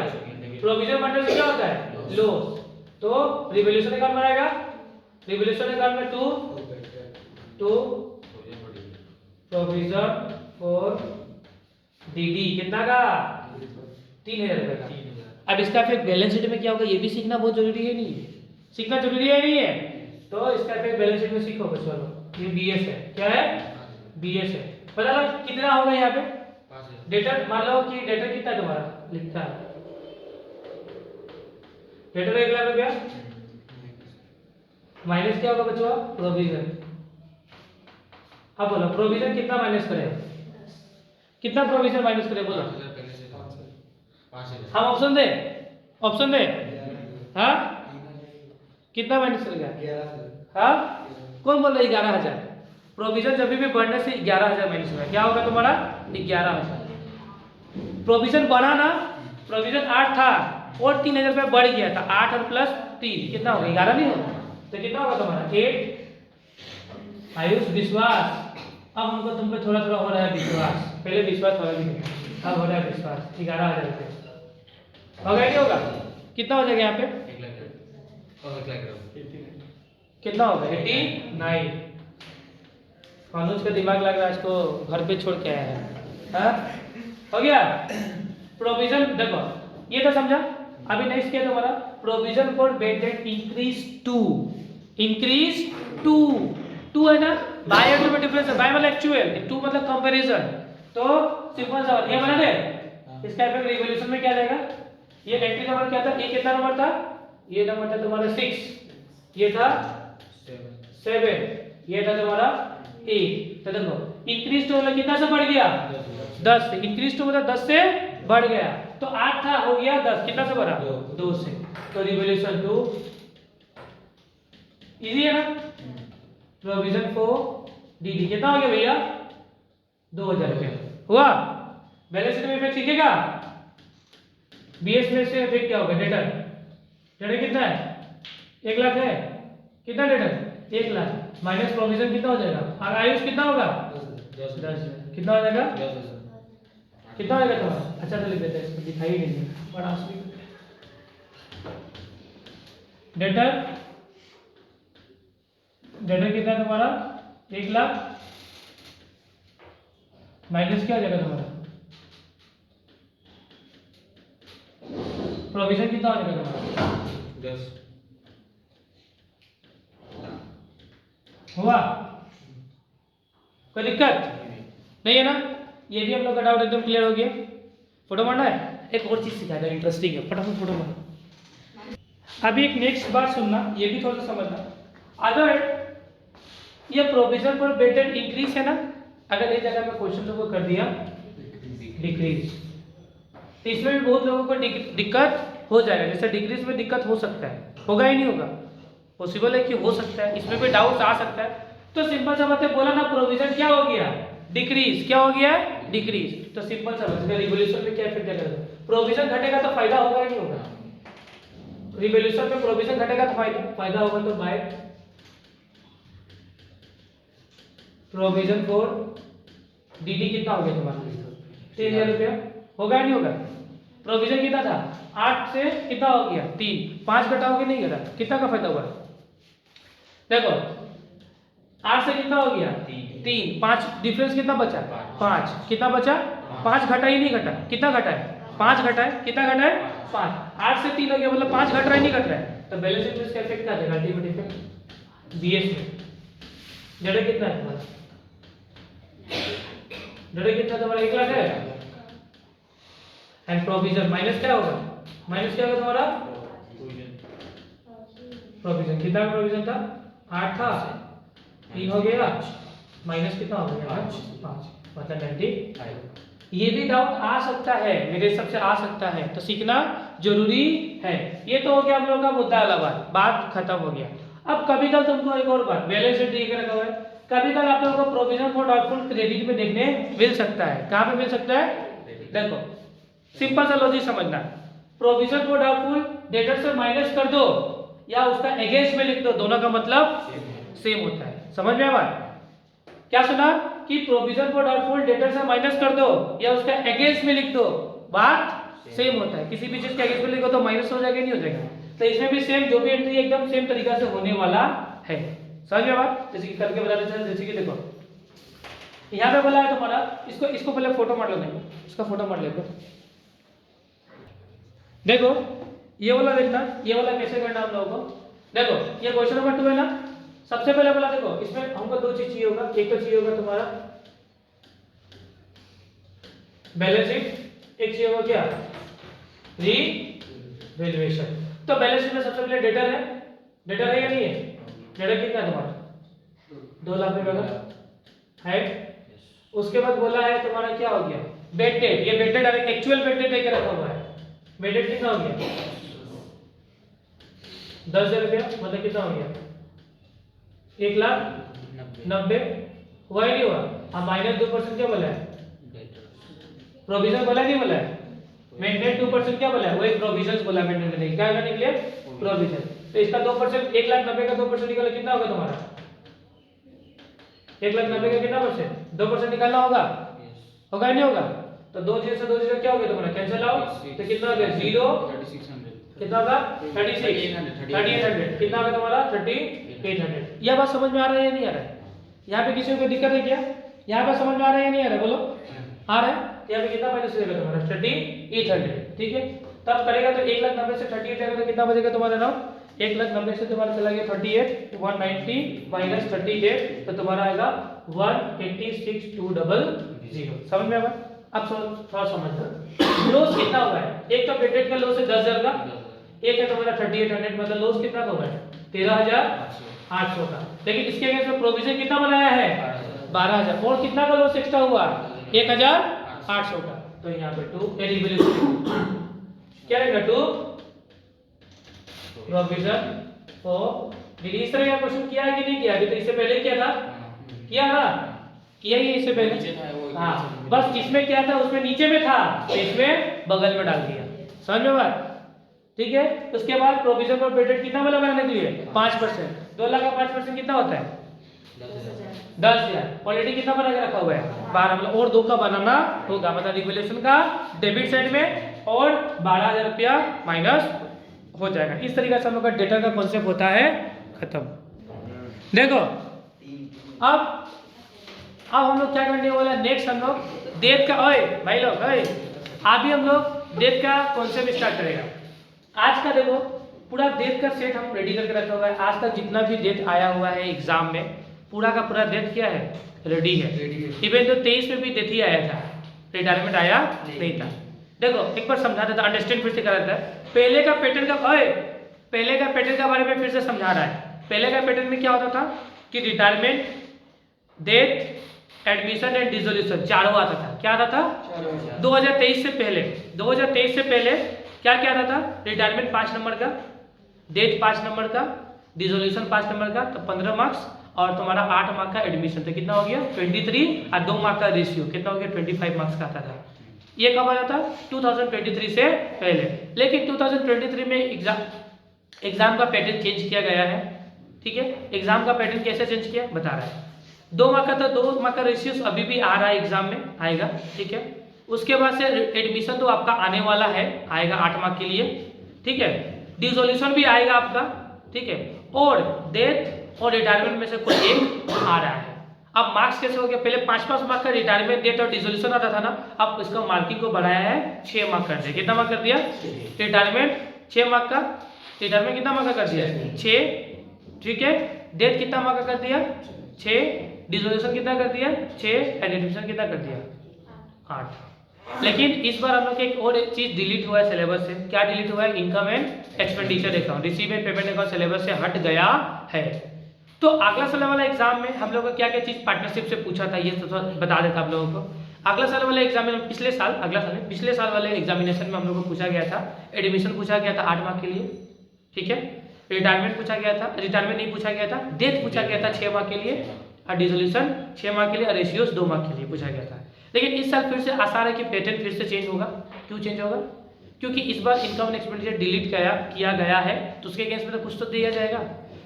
प्रोविजन बढ़ने से क्या होता है लॉस। तो रिवैल्यूएशन अकाउंट बनाएगा, रिवैल्यूएशन अकाउंट में टू प्रोविजन फॉर डीडी कितना का 3000 रुपए का। अब इसका फिर बैलेंस शीट में क्या होगा ये भी सीखना बहुत जरूरी है, नहीं सीखना जरूरी है नहीं है, तो इसका फिर बैलेंस शीट में सीखोगे। चलो ये बीएस है, क्या है बीएस है, पता लगा कितना होगा यहाँ पे डेटर, मान लो कि डेटर कितना है तुम्हारा लिखता है, डेटर 1 लाख रुपया माइनस क्या होगा बच्चों प्रोविजन। अब बोलो प्रोविजन कितना माइनस करें, कितना प्रोविजन माइनस करें बोलो, हम ऑप्शन दे, ऑप्शन दे, हाँ कितना माइनस करेगा, हाँ कौन बोल रहा है 11,000, प्रोविजन जब भी बढ़ने से 11,000 माइनस होगा, क्या होगा तुम्हारा 11,000। प्रोविजन बढ़ा ना, प्रोविजन 8 था और 3,000 रुपया बढ़ गया था, 8 और प्लस 3 कितना होगा 11 नहीं होगा, तो कितना होगा तुम्हारा 8। आयुष विश्वास, अब हमको तुम पे थोड़ा थोड़ा हो रहा है विश्वास, पहले विश्वास थोड़ा भी नहीं, अब हो रहा है विश्वास। 11,000 रुपये होगा नहीं होगा, कितना हो जाएगा यहाँ पे कितना होगा 89। अनुज का दिमाग लग रहा है, इसको घर पे छोड़ के आया है, हाँ हो गया। प्रोविजन देखो ये तो समझा, अभी नेक्स्ट क्या तुम्हारा provision for bad debt increase to है ना, बाय और में डिफरेंस है, बाय मतलब एक्चुअल, टू मतलब कंपैरिजन, तो सिंपल सा ये बना दे, इसका इफेक्ट रिवॉल्यूशन में क्या जाएगा, ये एंट्री नंबर क्या था, ये कितना नंबर था, ये नंबर था तुम्हारा 6, ये था 7, ये था तुम्हारा 8। तो देखो इंक्रीज टू मतलब कितना से बढ़ गया 10 से, इंक्रीज टू मतलब 10 से बढ़ गया, तो 8 था हो गया 10, कितना से बढ़ा 2 से, तो रिवॉल्यूशन 2 इजी है ना। प्रोविजन फॉर डीडी कितना हो गया भैया 2,000 रुपया हुआ। बैलेंस शीट में इफेक्ट सीखेगा, बीएस में से इफेक्ट क्या होगा, डेटर, डेटर कितना है 1 लाख है, कितना डेटर 1 लाख माइनस प्रोविजन कितना हो जाएगा, और आयुष कितना होगा 10, कितना हो जाएगा कितना हो जाएगा तुम्हारा, अच्छा तो लिख देते हैं, इसको दिखाई नहीं दे बड़ा असली डेटर, डेटर कितना है तुम्हारा 1 लाख माइनस क्या हो जाएगा तुम्हारा प्रोविजन कितना हो जाएगा तुम्हारा 10 हुआ, कोई दिक्कत नहीं है ना। ये भी हम लोग का डाउट एकदम क्लियर हो गया। फोटो मारना है, एक और चीज सिखाया था इंटरेस्टिंग है, फटाफट फोटो मारो। अभी एक नेक्स्ट बात सुनना, ये भी थोड़ा सा समझना, अगर ये provision for bad debt increase है ना, अगर इस जगह में क्वेश्चन को कर दिया डिक्रीज, तो इसमें भी बहुत लोगों को दिक्कत हो जाएगा, जैसे डिक्रीज में दिक्कत हो सकता है, होगा ही नहीं होगा, पॉसिबल है कि हो सकता है, इसमें भी डाउट आ सकता है। तो सिंपल सा बात है, बोला ना प्रोविजन क्या हो गया डिक्रीज, क्या हो गया डिक्रीज, तो सिंपल सा बात है रिवॉल्यूशन में क्या इफेक्ट करेगा, प्रोविजन घटेगा तो फायदा होगा ही नहीं होगा, रिवॉल्यूशन में प्रोविजन घटेगा तो फायदा होगा, तो बाय प्रोविजन फॉर डीडी कितना हो गया तुम्हारा 3,000 रुपया, होगा या नहीं होगा। प्रोविजन कितना था 8 से कितना हो गया 3, 5 घटाओगे नहीं घटा, कितना का फायदा हुआ देखो 8 से कितना हो गया 3, 5 डिफरेंस कितना बचा 5, कितना बचा 5 घटा ही नहीं घटा, कितना घटा है 5 घटा है, कितना घटा है 5, 8 से 3 हो गया मतलब 5 घट रहा है नहीं घट रहा है, तो बैलेंस शीट में इसका इफेक्ट क्या आ जाएगा अल्टीमेट इफेक्ट बीएस में। जड़े कितना है तुम्हारा, जड़े कितना तुम्हारा 1 लाख है, एंड प्रोविजन माइनस क्या होगा, माइनस क्या होगा तुम्हारा प्रोविजन, कितना प्रोविजन था 8 था, 3 हो गया माइनस कितना हो गया 5, मतलब 95। ये भी डाउट आ सकता है, मेरे हिसाब से आ सकता है, तो सीखना जरूरी है। ये तो हो गया हम लोग का मुद्दा वाला बात खत्म हो गया। अब कभी कल तुमको एक और बात बैलेंस शीट देख रखा हुआ है, कभी कल आप लोगों को प्रोविजन फॉर डाउटफुल क्रेडिट में देखने मिल सकता है। कहाँ पे मिल सकता है, देखो सिंपल सा लॉजिक समझना, प्रोविजन फॉर डाउटफुल डेटर से माइनस कर दो या उसका अगेंस्ट में लिख दो, दोनों का मतलब सेम होता है। समझ में आया, क्या सुना कि प्रोविजन फॉर डाउटफुल डेटर से माइनस कर दो या उसका अगेंस्ट में लिख दो, बात सेम होता है। किसी भी चीज के अगेंस्ट में लिखो तो माइनस हो जाएगा नहीं हो जाएगा, तो इसमें भी सेम जो भी एंट्री एकदम सेम तरीका से होने वाला है। समझ में बात, जैसे कि करके बता देते हैं, जैसे कि देखो यहाँ पे बोला है तुम्हारा, इसको पहले फोटो मार लो, देखो इसका फोटो मार लेते, देखो ये वाला देखना, ये वाला कैसे करना हम लोगों को, देखो ये क्वेश्चन नंबर 2 है ना। सबसे पहले बोला देखो इसमें हमको 2 चीज चाहिए होगा, एक तो चाहिए होगा तुम्हारा बैलेंस शीट, एक चाहिए होगा क्या रीवैल्यूएशन। तो बैलेंस शीट में सबसे पहले डेटर है, डेटर है या नहीं है, डेटर कितना है तुम्हारा 2 लाख रुपए का है। उसके बाद बोला है तुम्हारा क्या हो गया बेड डेट, ये bed date actual bed date लेके रखा हुआ है, बेड डेट कितना हो गया 10,000 रुपया, मतलब कितना हो गया 1,90,000 हुआ ही नहीं हुआ। अब -2% क्या बोला है प्रोविजन बोला नहीं बोला है, मेंटेन 2% क्या बोला है वही प्रोविजंस बोला, मेंटेन करने क्या करने के लिए प्रोविजन। तो इसका 2% 1,90,000 का 2% निकालो कितना होगा तुम्हारा 1,90,000 का कितना परसेंट 2% निकालना होगा, होगा नहीं होगा, तो 2 0 से 2 0 क्या हो गया तुम्हारा कैंसिल आउट, तो कितना हो गया 0 कितना होगा 3800 कितना होगा तुम्हारा 3800। यह बात समझ में आ रहा है या नहीं आ रहा है, यहाँ पे किसी को कोई दिक्कत है क्या, यहाँ पे समझ में आ रहा है या नहीं आ रहा है, बोलो आ रहा है। यहाँ पे कितना माइनस हो जाएगा तुम्हारा 3800, ठीक है। तब करेगा तो 1,90,000 से 38 जाएगा तो कितना बचेगा तुम्हारा नाम 1,90,000 से तुम्हारा चला गया 38 190 माइनस 38 तो तुम्हारा आएगा 186,200। समझ में आया। अब थोड़ा समझना लॉस कितना हुआ है, एक तो पेटेंट का लॉस है 10,000 का, एक है तुम्हारा 3800, मतलब लॉस कितना का हुआ है 13,800 का। लेकिन इसके अगेंस्ट में प्रोविजन कितना बनाया है 12,000 और कितना का लॉस एक्स्ट्रा हुआ 1,800 का। तो यहाँ पे 2 क्या रहेगा 2 प्रोविजन फॉर इस तरह का क्वेश्चन किया है कि नहीं किया, अभी तो इससे पहले किया था, किया था किया ही इससे पहले, हाँ बस जिसमें क्या था उसमें नीचे में था तो इसमें बगल में डाल दिया। समझ में बात, ठीक है। उसके बाद प्रोविजन फॉर पेटेंट कितना वाला बनाने के लिए 5%, 2 लाख का 5% कितना होता है 10,000, ऑलरेडी कितना बना के रखा हुआ है 12, मतलब और 2 का बनाना होगा, मतलब रिवैल्यूएशन का डेबिट साइड में और 12,000 रुपया माइनस हो जाएगा। इस तरीके से हम लोग का डेटा का कॉन्सेप्ट होता है खत्म। देखो अब हम लोग क्या करने वाला है, नेक्स्ट हम लोग डेट का, ओए भाई लोग ओए अभी हम लोग डेट का कॉन्सेप्ट स्टार्ट करेगा। आज का देखो पूरा डेट का सेट हम रेडी करके रखा हुआ है, आज तक जितना भी डेट आया हुआ है एग्जाम में पूरा का पूरा डेट क्या है रेडी है। इवन तो 23 में भी डेट ही आया था, रिटायरमेंट आया नहीं था। देखो एक बार समझा देता, अंडरस्टैंड फिर से करा देता है। पहले का पैटर्न का पहले का पैटर्न के बारे में फिर से समझा रहा है। पहले का पैटर्न में क्या होता था कि retirement, death, admission and dissolution चारों आता था। क्या आता था 2023 से पहले, 2023 से पहले क्या क्या आता था, रिटायरमेंट 5 नंबर का, डेथ 5 नंबर का, डिसोल्यूशन 5 नंबर का तो 15 मार्क्स और तुम्हारा 8 मार्क का एडमिशन, तो कितना हो गया 23 और 2 मार्क का रेशियो कितना हो गया 25 मार्क्स का आता था। ये कब आया था 2023 से पहले। लेकिन 2023 में एग्जाम का पैटर्न चेंज किया गया है, ठीक है। एग्जाम का पैटर्न कैसे चेंज किया बता रहा है। 2 मार्क का था, 2 मार्क का रेशियो अभी भी आ रहा है, एग्जाम में आएगा, ठीक है। उसके बाद से एडमिशन तो आपका आने वाला है, आएगा 8 मार्क के लिए, ठीक है। डिसोल्यूशन भी आएगा आपका, ठीक है। और डेथ और रिटायरमेंट में से कोई एक आ रहा है। अब मार्क्स कैसे हो गया, पहले 5-5 मार्क का रिटायरमेंट डेट और डिसोल्यूशन आता था ना, अब इसका मार्किंग को बढ़ाया है 6 मार्क कर दिया। कितना मार्क कर दिया? रिटायरमेंट 6 मार्क का, रिटायरमेंट कितना मार्क का कर दिया? 6, ठीक है। डेट कितना मार्क का कर दिया? 6, डिसोल्यूशन कितना कर दिया? 6, एंड एडमिशन कितना कर दिया? 8। लेकिन इस बार हम लोग एक और एक चीज डिलीट हुआ है सिलेबस से। क्या डिलीट हुआ है? Income and expenditure account, receive and payment account syllabus से हट गया है। तो अगला साल वाला एग्जाम में हम लोग को क्या क्या चीज पार्टनरशिप से पूछा था, ये तो बता देता आप लोगों को। अगला साल वाले एग्जाम में पिछले साल वाले एग्जामिनेशन में हम लोग को पूछा गया था, एडमिशन पूछा गया था 8 मार्क के लिए, ठीक है। रिटायरमेंट पूछा गया था, रिटायरमेंट नहीं पूछा गया था, डेथ पूछा गया था 6 मार्क के लिए, और डिसोल्यूशन 6 मार्क के लिए, और रेशियोज 2 मार्क के लिए पूछा गया था। लेकिन इस साल फिर से आसार है कि पैटर्न फिर से चेंज होगा। क्यों चेंज होगा? क्योंकि इस बार इनकम एंड एक्सपेंडिचर डिलीट किया गया है, तो उसके अगेंस्ट में तो कुछ तो दिया जाएगा।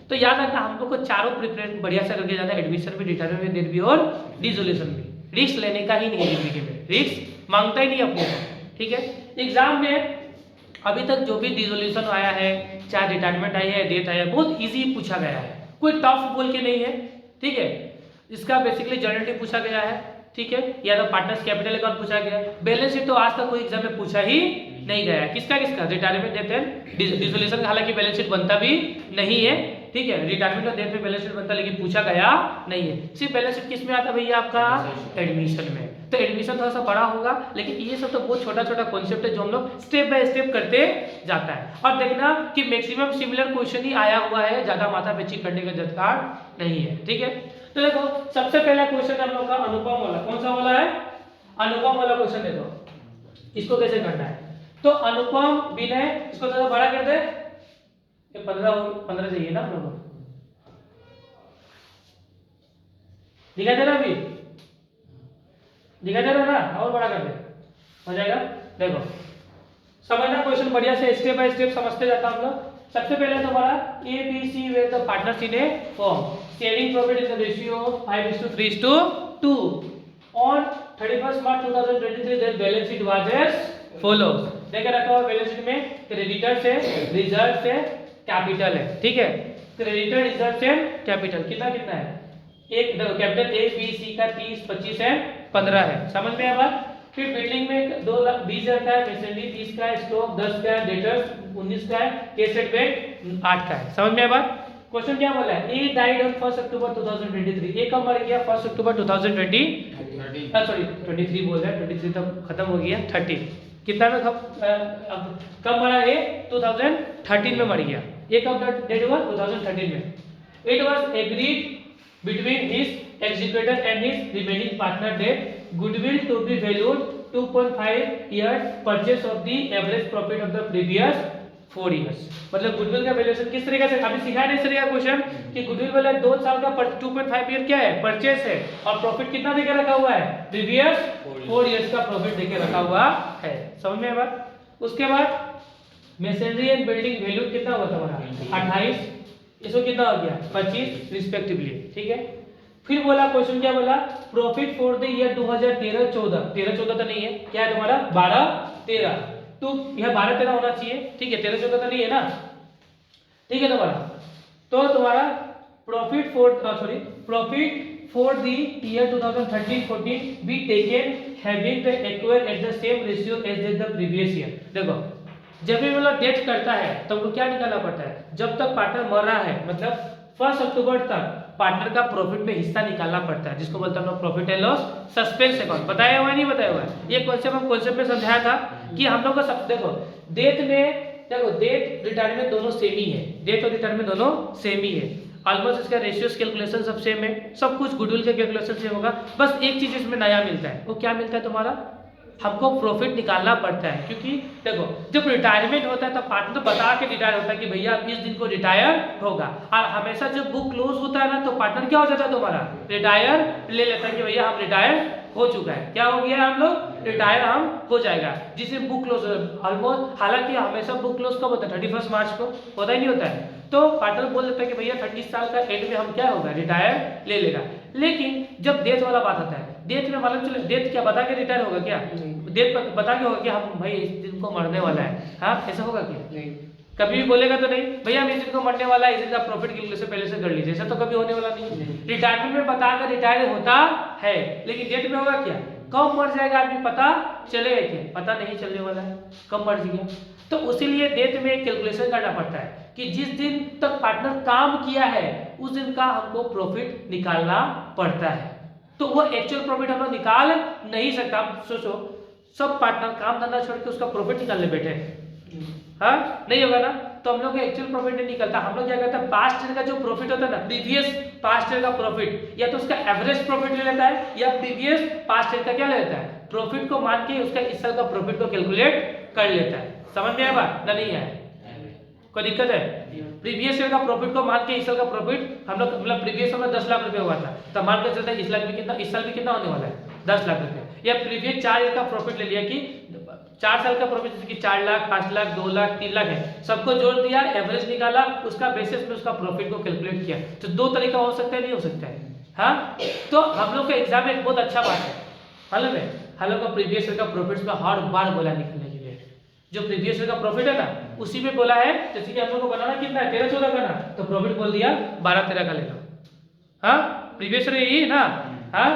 तो याद रखना, हम लोग को चारों प्रिपरेशन बढ़िया से करके जाना है, एडमिशन भी, रिटायरमेंट भी, डेट भी और डिसोल्यूशन भी। रिस्क लेने का ही नहीं है जिंदगी में, रिस्क मांगता ही नहीं अपने को, ठीक है। एग्जाम में अभी तक जो भी डिसोल्यूशन आया है, चाहे रिटायरमेंट आई है, डेट आया है, बहुत इजी पूछा गया है, कोई टफ बोल के नहीं है, ठीक है। इसका बेसिकली जनरली पूछा गया है, ठीक है, या तो पार्टनर्स कैपिटल अकाउंट पूछा गया है। बैलेंस शीट तो आज तक कोई एग्जाम में पूछा ही नहीं गया है। किसका? रिटायरमेंट, डेथ एंड डिसोल्यूशन का हालांकि बैलेंस शीट बनता भी नहीं है, ठीक है। रिटायरमेंट और डेथ में बैलेंस शीट बनता, लेकिन पूछा गया नहीं है। सिर्फ बैलेंस शीट किस में आता है भैया? आपका एडमिशन में। तो एडमिशन थोड़ा सा बड़ा होगा, लेकिन ये सब तो बहुत छोटा छोटा कॉन्सेप्ट है जो हम लोग स्टेप बाय स्टेप करते जाता है। और देखना कि मैक्सिमम सिमिलर क्वेश्चन ही आया हुआ है, ज्यादा माथा पेची करने का दरकार नहीं है, ठीक है। तो देखो, सबसे पहला क्वेश्चन हम लोग का अनुपम वाला, कौन सा वाला है? अनुपम वाला क्वेश्चन। देखो इसको कैसे करना है। तो अनुपम विनय, इसको थोड़ा बड़ा कर दे, 15 चाहिए ना हम लोग को, दिखाई दे रहा अभी? दिखाई दे रहा ना? और बड़ा कर दे, हो जाएगा। देखो समझना क्वेश्चन बढ़िया से, स्टेप बाय स्टेप समझते जाता हम लोग। सबसे पहले तो हमारा ABC were the partners in a firm, sharing profit in the ratio 5:3:2 on 31st March 2023 their balance sheet was as follows। देखा रखा हुआ बैलेंस शीट में क्रेडिटर्स है, रिजर्व्स है, कैपिटल है, ठीक है। क्रेडिटर, रिजर्व्स एंड कैपिटल कितना कितना है? एक कैपिटल A B C का 30, 25 है, 15 है, समझ में आया बात। फिर बिल्डिंग में 2,20,000 का है, मशीनरी 30 का है, स्टॉक 10 का है, डेटर्स 19 का है, कैसेट बेड 8 का है, समझ में आया बात। क्वेश्चन क्या बोला है? ए डाइड ऑन 1 अक्टूबर 2023। ए कब मर गया? 1 अक्टूबर 2023 बोल रहा है, 23 तो खत्म हो गया, 30 कितना में कब मरा? ए 2013 में मर गया। ये कब डेट हुआ? 2013 में। It was agreed between his executor and his remaining partner that goodwill to be valued 2.5 years purchase of the average profit of the previous 4 years। मतलब गुडविल का वैल्यूएशन किस तरीके से अभी सिखाया नहीं सर क्वेश्चन कि गुडविल वाला 2 साल का 2.5 ईयर क्या है? परचेस है, और प्रॉफिट कितना देके रखा हुआ है? प्रीवियस 4 इयर्स का प्रॉफिट देके रखा हुआ है, समझ में बात। उसके बाद मशीनरी एंड बिल्डिंग वैल्यू कितना हुआ तुम्हारा? 28, इसको कितना हो गया? 25 रिस्पेक्टिवली, ठीक है। फिर बोला क्वेश्चन क्या बोला? प्रॉफिट फॉर द ईयर 2013-14, 13-14 तो नहीं है, क्या है तुम्हारा? 12-13, तो यह 12-13 होना चाहिए, ठीक है। 13-14 तो नहीं है ना, ठीक है तुम्हारा। तो तुम्हारा profit for the year 2013-14 be taken having the acquire at the same ratio as the previous year. देखो जब भी मतलब डेट करता है तो हमको क्या निकालना पड़ता है? जब तक पार्टनर मर रहा है, मतलब 1 अक्टूबर तक पार्टनर का प्रॉफिट में हिस्सा निकालना पड़ता है, जिसको बोलते हैं हम लोग profit and loss suspense account. बताया हुआ है नहीं बताया हुआ है? ये कॉन्सेप्ट हम कॉन्सेप्ट में समझाया था कि हम लोग को सब देखो डेट में, देखो डेट रिटायरमेंट दोनों सेम ही है, डेट और रिटायरमेंट दोनों सेम ही है, ऑलमोस्ट इसका रेशियोस कैलकुलेशन सब सेम है, सब कुछ गुडविल का कैलकुलेशन सेम होगा। बस एक चीज इसमें नया मिलता है, वो क्या मिलता है तुम्हारा? हमको प्रॉफिट निकालना पड़ता है, क्योंकि देखो जब रिटायरमेंट होता है तो पार्टनर बता के रिटायर होता है कि भैया इस दिन को रिटायर होगा, और हमेशा जब बुक क्लोज होता है ना तो पार्टनर क्या हो जाता है तुम्हारा? रिटायर ले लेता है कि भैया हम रिटायर हो चुका है, क्या हो गया हम लोग? रिटायर हम हो जाएगा, जिसे बुक क्लोज ऑलमोस्ट। हालांकि हमेशा बुक क्लोज कब होता है? 31 मार्च को होता ही नहीं होता है, तो पार्टनर बोल देता है कि भैया 30 साल का एंड में हम क्या होगा? रिटायर ले लेगा। लेकिन जब डेथ वाला बात आता है, डेथ में मालूम चले डेथ क्या बता के रिटायर होगा क्या? डेथ बता के होगा कि हम भाई इस दिन को मरने वाला है, हाँ ऐसा होगा क्या? नहीं, कभी भी बोलेगा तो नहीं भैया हम इस दिन को मरने वाला है, इस दिन का प्रॉफिट कैलकुलेशन पहले से कर लीजिए, ऐसा तो कभी होने वाला नहीं। रिटायरमेंट में बताकर रिटायर होता है, लेकिन डेट में होगा क्या, कब मर जाएगा आदमी पता चलेगा क्या, पता नहीं चलने वाला है कब मर गया। तो उसीलिए डेट में एक कैलकुलेशन करना पड़ता है कि जिस दिन तक पार्टनर काम किया है उस दिन का हमको प्रॉफिट निकालना पड़ता है। तो वो एक्चुअल प्रॉफिट हम लोग निकाल नहीं सकता। आप सोचो सब पार्टनर काम धंधा छोड़ के उसका प्रॉफिट निकालने बैठे, हाँ नहीं होगा ना। तो हम लोग एक्चुअल प्रॉफिट नहीं निकलता, हम लोग क्या करते हैं पास्ट ईयर का जो प्रॉफिट होता है ना, प्रीवियस पास्ट ईयर का प्रॉफिट, या तो उसका एवरेज प्रॉफिट ले लेता है या प्रीवियस पास्ट ईयर का क्या ले लेता है प्रॉफिट को मान के उसका इस साल का प्रॉफिट को कैलकुलेट कर लेता है। समझ में आया बात ना, नहीं है कोई दिक्कत है। प्रीवियस ईयर का प्रॉफिट को मान के इस साल का प्रॉफिट हम लोग मतलब प्रीवियस ईयर में 10 लाख रुपए हुआ था, तो मान के चलते हैं इस लाख में कितना, इस साल में कितना होने वाला है 10 लाख रुपए। या प्रीवियस 4 ईयर का प्रॉफिट ले लिया कि 4 साल का प्रॉफिट जैसे कि 4 लाख 5 लाख 2 लाख 3 लाख है, सबको जोड़ दिया एवरेज निकाला, उसका बेसिस में उसका प्रॉफिट को कैलकुलेट किया। तो दो तरीका हो सकता है, नहीं हो सकता है, हाँ। तो हम लोग का एग्जाम में एक बहुत अच्छा बात है, मालूम है हम लोग का प्रीवियस ईयर का प्रॉफिट में हर बार बोला निकलने के लिए, जो प्रीवियस ईयर का प्रॉफिट है ना उसी में बोला है। जैसे कि हम लोग को बनाना कितना है 13-14 का ना, तो प्रॉफिट बोल दिया 12-13 का ले लो, हाँ प्रीवियस ईयर यही है ना, हाँ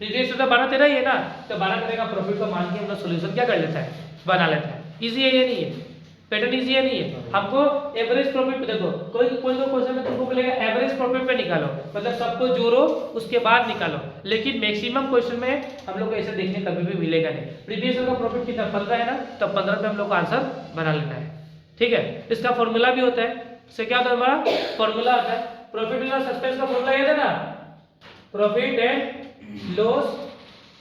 प्रीवियस ईयर 12-13 ही है ना, तो 12-13 का प्रॉफिट को मान के हम लोग सोल्यूशन क्या कर लेता है बना लेता है। इजी है ये नहीं है, पैटर्न इजी है नहीं है। हमको एवरेज प्रॉफिट पे देखो, कोई क्वेश्चन में तुमको बोलेगा एवरेज प्रॉफिट पे निकालो, मतलब सबको जोड़ो उसके बाद निकालो, लेकिन मैक्सिमम क्वेश्चन में हम लोग को ऐसे देखने कभी भी मिलेगा नहीं। प्रीवियस ईयर का प्रॉफिट कितना 15 है ना, तो 15 पे हम लोग को आंसर बना लेना है, ठीक है। इसका फॉर्मूला भी होता है, इससे क्या होता है हमारा फॉर्मूला होता है प्रॉफिट एंड लॉस सस्पेंस का फॉर्मूला याद है ना, प्रॉफिट एंड लॉस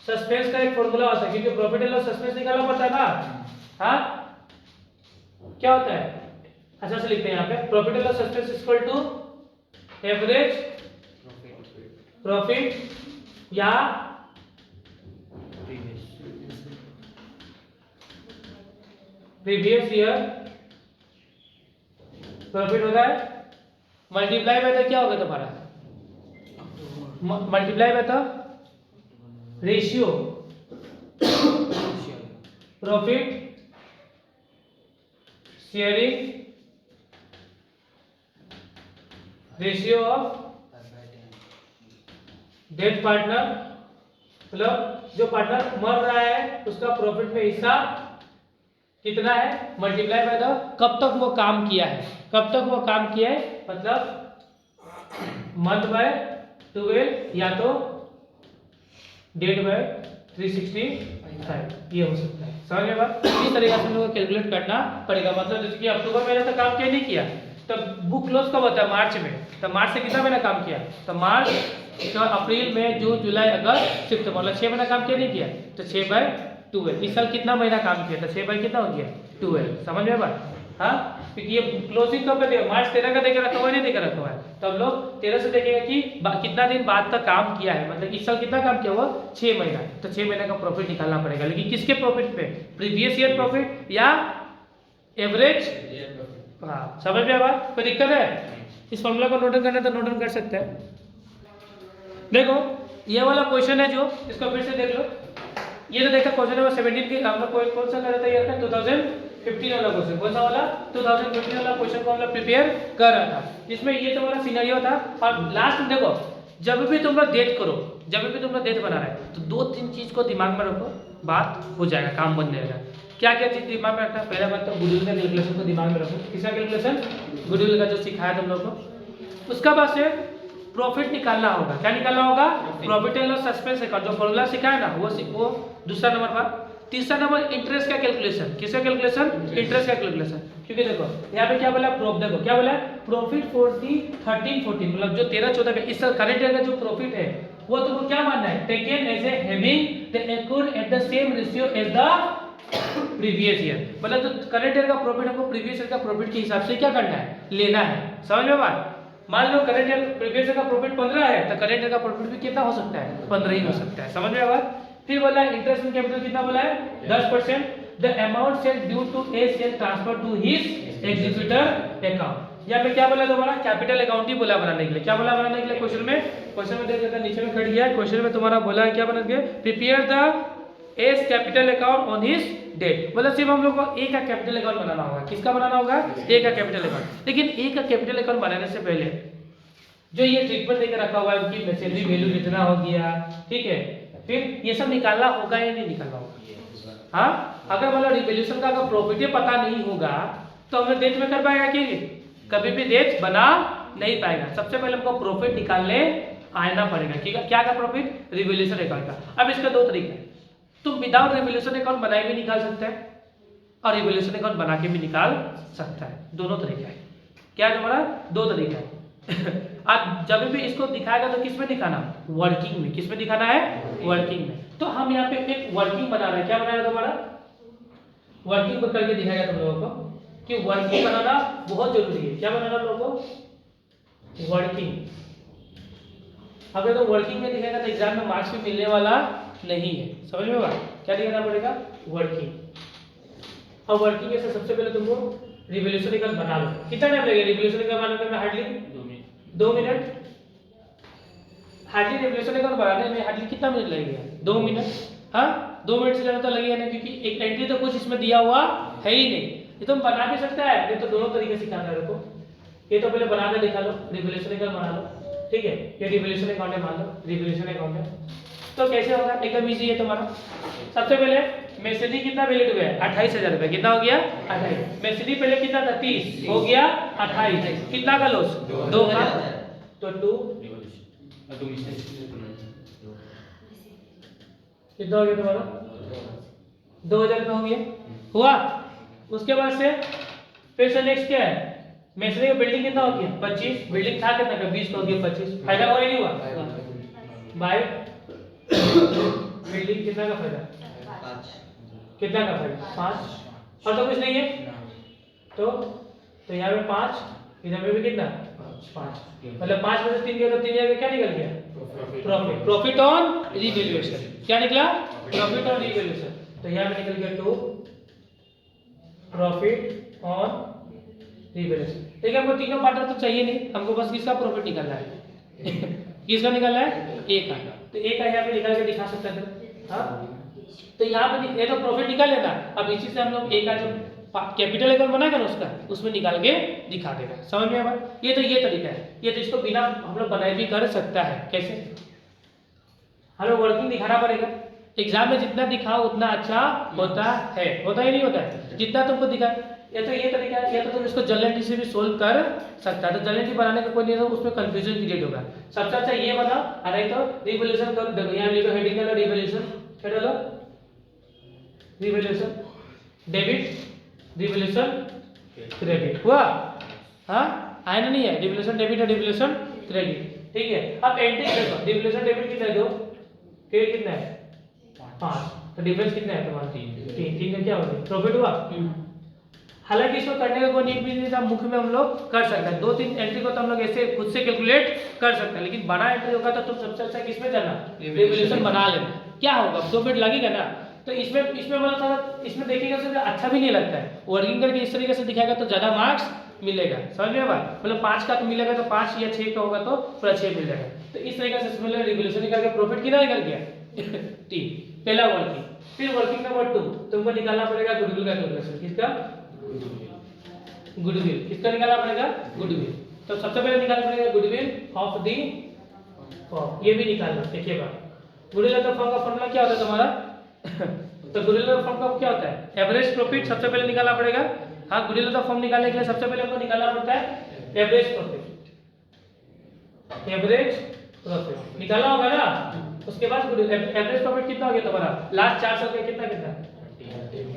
सस्पेंस का एक फॉर्मूला होता है, क्योंकि प्रॉफिट एंड लॉस सस्पेंस निकालना पड़ता है ना, हाँ क्या होता है अच्छा से लिखते हैं यहाँ पे profit and loss suspense equal to average profit या प्रीवियस ईयर प्रॉफिट होता है मल्टीप्लाई बाय क्या होगा तुम्हारा, मल्टीप्लाई बाय तो ratio profit sharing ratio of death partner, मतलब जो पार्टनर मर रहा है उसका प्रॉफिट में हिस्सा कितना है मल्टीप्लाई बाय द कब तक वो काम किया है, कब तक वो काम किया है मतलब मंथ बाय 12 या तो डेट बाय 365, ये हो सकता है। समझ में बात, इस तरीके से हम लोग को कैलकुलेट करना पड़ेगा। मतलब जैसे कि अक्टूबर महीने तक काम क्यों नहीं किया, तब बुक क्लोज कब होता है मार्च में, तो मार्च से कितना महीना काम किया, तो मार्च तो अप्रैल मई जून जुलाई अगस्त सितंबर, मतलब 6 महीना काम क्यों नहीं किया, तो 6/12। इस साल कितना महीना काम किया, तो 6 बाई कितना हो गया 12। समझ में बात, हाँ क्योंकि ये क्लोजिंग कब पे मार्च 13 का देकर रखा हुआ नहीं देकर रखा हुआ है, तो हम लोग 13 से देखेंगे कि कितना दिन बाद तक काम किया है, मतलब इस साल कितना काम किया हुआ 6 महीना, तो 6 महीने का प्रॉफिट निकालना पड़ेगा। लेकिन किसके प्रॉफिट पे, प्रीवियस ईयर प्रॉफिट या एवरेज, हाँ समझ में बात, कोई दिक्कत है। इस फॉर्मूला को नोट करना तो नोट कर सकते हैं। देखो ये वाला क्वेश्चन है जो, इसको फिर से देख लो, ये तो देखा क्वेश्चन नंबर 17 की हम लोग कौन सा कर रहा था यार 2015 वाला क्वेश्चन, कौन सा वाला 2015 वाला क्वेश्चन को हम लोग प्रिपेयर कर रहा था, जिसमें ये तो वाला सिनेरियो था। और लास्ट में देखो जब भी तुम लोग डेट करो, जब भी तुम लोग डेट बना रहे हैं तो 2-3 चीज को दिमाग में रखो, बात हो जाएगा, काम बन जाएगा। क्या क्या चीज दिमाग में रखना, पहला बात तो गुडविल का कैलकुलेशन को दिमाग में रखो, किसका कैलकुलेशन, गुडविल का जो सिखाया तुम लोग को। उसका बाद से प्रॉफिट निकालना होगा, क्या निकालना होगा, profit and loss suspense account जो फॉर्मूला सिखाया ना वो दूसरा नंबर पर। तीसरा नंबर इंटरेस्ट का कैलकुलेशन, किसका कैलकुलेशन, इंटरेस्ट का कैलकुलेशन। क्योंकि देखो यहाँ पे क्या बोला, देखो क्या बोला, प्रॉफिट फॉर दी 13-14, मतलब जो 13-14 का इस करंट ईयर का जो प्रॉफिट है वो तुमको क्या मानना है, taken as a having the account at the same ratio as the previous year, मतलब जो करंट ईयर का प्रॉफिट हमको प्रीवियस ईयर का प्रॉफिट के हिसाब से क्या करना है, लेना है। समझ में बात, मान लो करंट ईयर प्रीवियस ईयर का प्रॉफिट 15 है तो करंट ईयर का प्रॉफिट भी कितना हो सकता है, 15 ही हो सकता है। समझ में बात। फिर बोला है इंटरेस्ट इन कैपिटल कितना बोला है 10%, the amount shall due to a shall transfer to his executor account. यहाँ पे क्या बोला तुम्हारा, कैपिटल अकाउंट ही बोला बनाने के लिए, क्या बोला बनाने के लिए क्वेश्चन में देख लेते हैं, नीचे में कट गया, क्वेश्चन में तुम्हारा बोला है क्या बनाने के लिए, prepare the S capital account on his date, मतलब सिर्फ हम लोग को ए का कैपिटल अकाउंट बनाना होगा। किसका बनाना होगा? ए का कैपिटल अकाउंट। लेकिन ए का कैपिटल अकाउंट बनाने से पहले जो ये ट्रीटमेंट देकर रखा हुआ है उनकी मैसेजरी वैल्यू कितना हो गया, ठीक है, फिर ये सब निकालना होगा या नहीं निकालना होगा? हाँ, अगर मतलब रिवैल्यूएशन का अगर प्रॉफिट पता नहीं होगा तो हमें डेट में कर पाएगा कि कभी भी डेट बना नहीं पाएगा। सबसे पहले हमको प्रॉफिट निकालने आना पड़ेगा। क्या का प्रॉफिट? रिवैल्यूएशन अकाउंट का। अब इसका दो तरीका है, तुम विदाउट रिवैल्यूएशन अकाउंट बनाए भी निकाल सकते हैं और रिवैल्यूएशन अकाउंट बना के भी निकाल सकता है। दोनों तरीका है। क्या है तुम्हारा? दो तरीका है। अब जब भी इसको दिखाएगा तो किस में दिखाना? वर्किंग में। किस में दिखाना है? वर्किंग में। तो हम यहाँ पे एक वर्किंग बना रहे हैं। क्या बना रहे हैं तुम्हारा? वर्किंग करके दिखाएगा तुम लोगों को कि वर्किंग बनाना बहुत जरूरी है। क्या बनाना लोगों को? वर्किंग। अगर तो वर्किंग में दिखाएगा तो एग्जाम में मार्क्स भी मिलने वाला नहीं है। समझ में आया? क्या दिखाना पड़ेगा? वर्किंग। अब वर्किंग में से सबसे पहले तुमको रिवैल्यूएशन अकाउंट बना लो। कितना टाइम लगेगा रिवैल्यूएशन अकाउंट बनाने में? Hardly 2 minute. Hardly revaluation account बनाने में हार्डली कितना मिनट लगेगा? 2 मिनट। हाँ, 2 मिनट से ज़्यादा तो लगेगा नहीं, क्योंकि एक एंट्री तो कुछ इसमें दिया हुआ है ही नहीं। ये तुम बना भी सकता है, नहीं तो दोनों तरीके से सिखाता है। देखो, ये तो पहले बना के दिखा लो, रिवैल्यूएशन अकाउंट बना लो, ठीक है। ये रिवैल्यूएशन अकाउंट है, मान लो रिवैल्यूएशन अकाउंट है। तो कैसे होगा? एकदम इजी है तुम्हारा। सबसे पहले मैसेजी कितना वैलिड हुआ है? 28,000 रुपये। कितना हो गया? 28। मैसेजी पहले कितना था? 30 हो गया 28। कितना का लॉस? 2 का। तो 2 कितना हो गया तुम्हारा? 2,000 रुपये हो गया। हुआ? उसके बाद से फिर से नेक्स्ट क्या है? मैसेजी का बिल्डिंग कितना हो गया? 25। बिल्डिंग था कितना का? 20 हो गया 25। फायदा हुआ या नहीं हुआ? बाय बिल्डिंग कितना का फायदा? 5। कितना का फायदा? 5। और तो कुछ नहीं है तो यहाँ पे 5, इधर में भी कितना? 5। मतलब 5 में से 3 गया तो 3 जगह क्या निकल गया? प्रॉफिट। Profit on revaluation. क्या निकला? Profit on revaluation. तो यहाँ पे निकल गया 2 प्रॉफिट ऑन रिवैल्यूएशन। ठीक है, हमको तीनों पार्ट तो चाहिए नहीं, हमको बस किसका प्रॉफिट निकालना है? किसका निकालना है? ए का। तो ए का यहाँ पे निकाल के दिखा सकते हैं। हाँ, तो यहाँ पे ये तो प्रॉफिट निकाल लेना। अब इसी से हम लोग ए का जो कैपिटल अकाउंट बनाएगा ना उसमें निकाल के दिखा देगा। समझ में आया? ये तरीका है। ये तो इसको बिना हम लोग बनाए भी कर सकता है। कैसे? हमें वर्किंग दिखाना पड़ेगा। एग्जाम में जितना दिखाओ उतना अच्छा होता है। होता ही नहीं होता है? जितना तुमको दिखा। ये तरीका है। या तो तुम इसको जनरल एंट्री से भी सोल्व कर सकता है। तो जनरल एंट्री बनाने का कोई नहीं है, तो उसमें कंफ्यूजन क्रिएट होगा। सबसे अच्छा ये बना, नहीं तो रिवैल्यूएशन करो। देखो यहाँ लिखो, हेडिंग डालो रिवैल्यूएशन। क्या डालो? Revaluation debit, revaluation credit. हुआ? हाँ, आया ना? नहीं है? रिवैल्यूएशन डेबिट और रिवैल्यूएशन क्रेडिट। ठीक है। अब एंट्री देखो, रिवैल्यूएशन डेबिट कितना है? 2। क्रेडिट कितना है? 5। तो डिफरेंस कितना है तुम्हारा? 3 का क्या हो गया? प्रॉफिट हुआ। हालांकि इसको करने का कोई नीड भी नहीं था, मुख्य में हम लोग कर सकते हैं। 2-3 एंट्री को तो हम लोग ऐसे खुद से कैलकुलेट कर सकते हैं, लेकिन बड़ा एंट्री होगा तो तुम सबसे अच्छा किसमें जाना? रिवैल्यूएशन बना लेना। क्या होगा? 2 मिनट लगेगा ना। तो इसमें मतलब थोड़ा इसमें देखिएगा तो अच्छा भी नहीं लगता है। वर्किंग करके इस तरीके से दिखाएगा तो ज़्यादा मार्क्स मिलेगा। समझ में आया? मतलब 5 का तो मिलेगा, तो 5 या 6 का होगा तो पूरा 6 मिल जाएगा। तो इस तरीके से इसमें रिवैल्यूएशन निकाल के प्रॉफिट कितना निकल गया? 3। पहला वर्किंग। फिर वर्किंग नंबर 2 तुमको निकालना पड़ेगा गुडविल का कैलकुलेशन। किसका? गुडविल। किसका निकालना पड़ेगा? गुडविल। तो सबसे पहले निकालना पड़ेगा गुडविल ऑफ दी फर्म। ये भी निकालना। देखिए बात, गुडविल ऑफ द फर्म का फॉर्मूला क्या होता है तुम्हारा? तो गुडविल ऑफ द फर्म का क्या होता है? एवरेज प्रॉफिट सबसे पहले निकालना पड़ेगा। हाँ, गुडविल ऑफ द फर्म निकालने के लिए सबसे पहले हमको निकालना पड़ता है एवरेज प्रॉफिट। एवरेज प्रॉफिट निकालना होगा ना। उसके बाद एवरेज प्रॉफिट कितना हो गया तुम्हारा? लास्ट 4 साल का कितना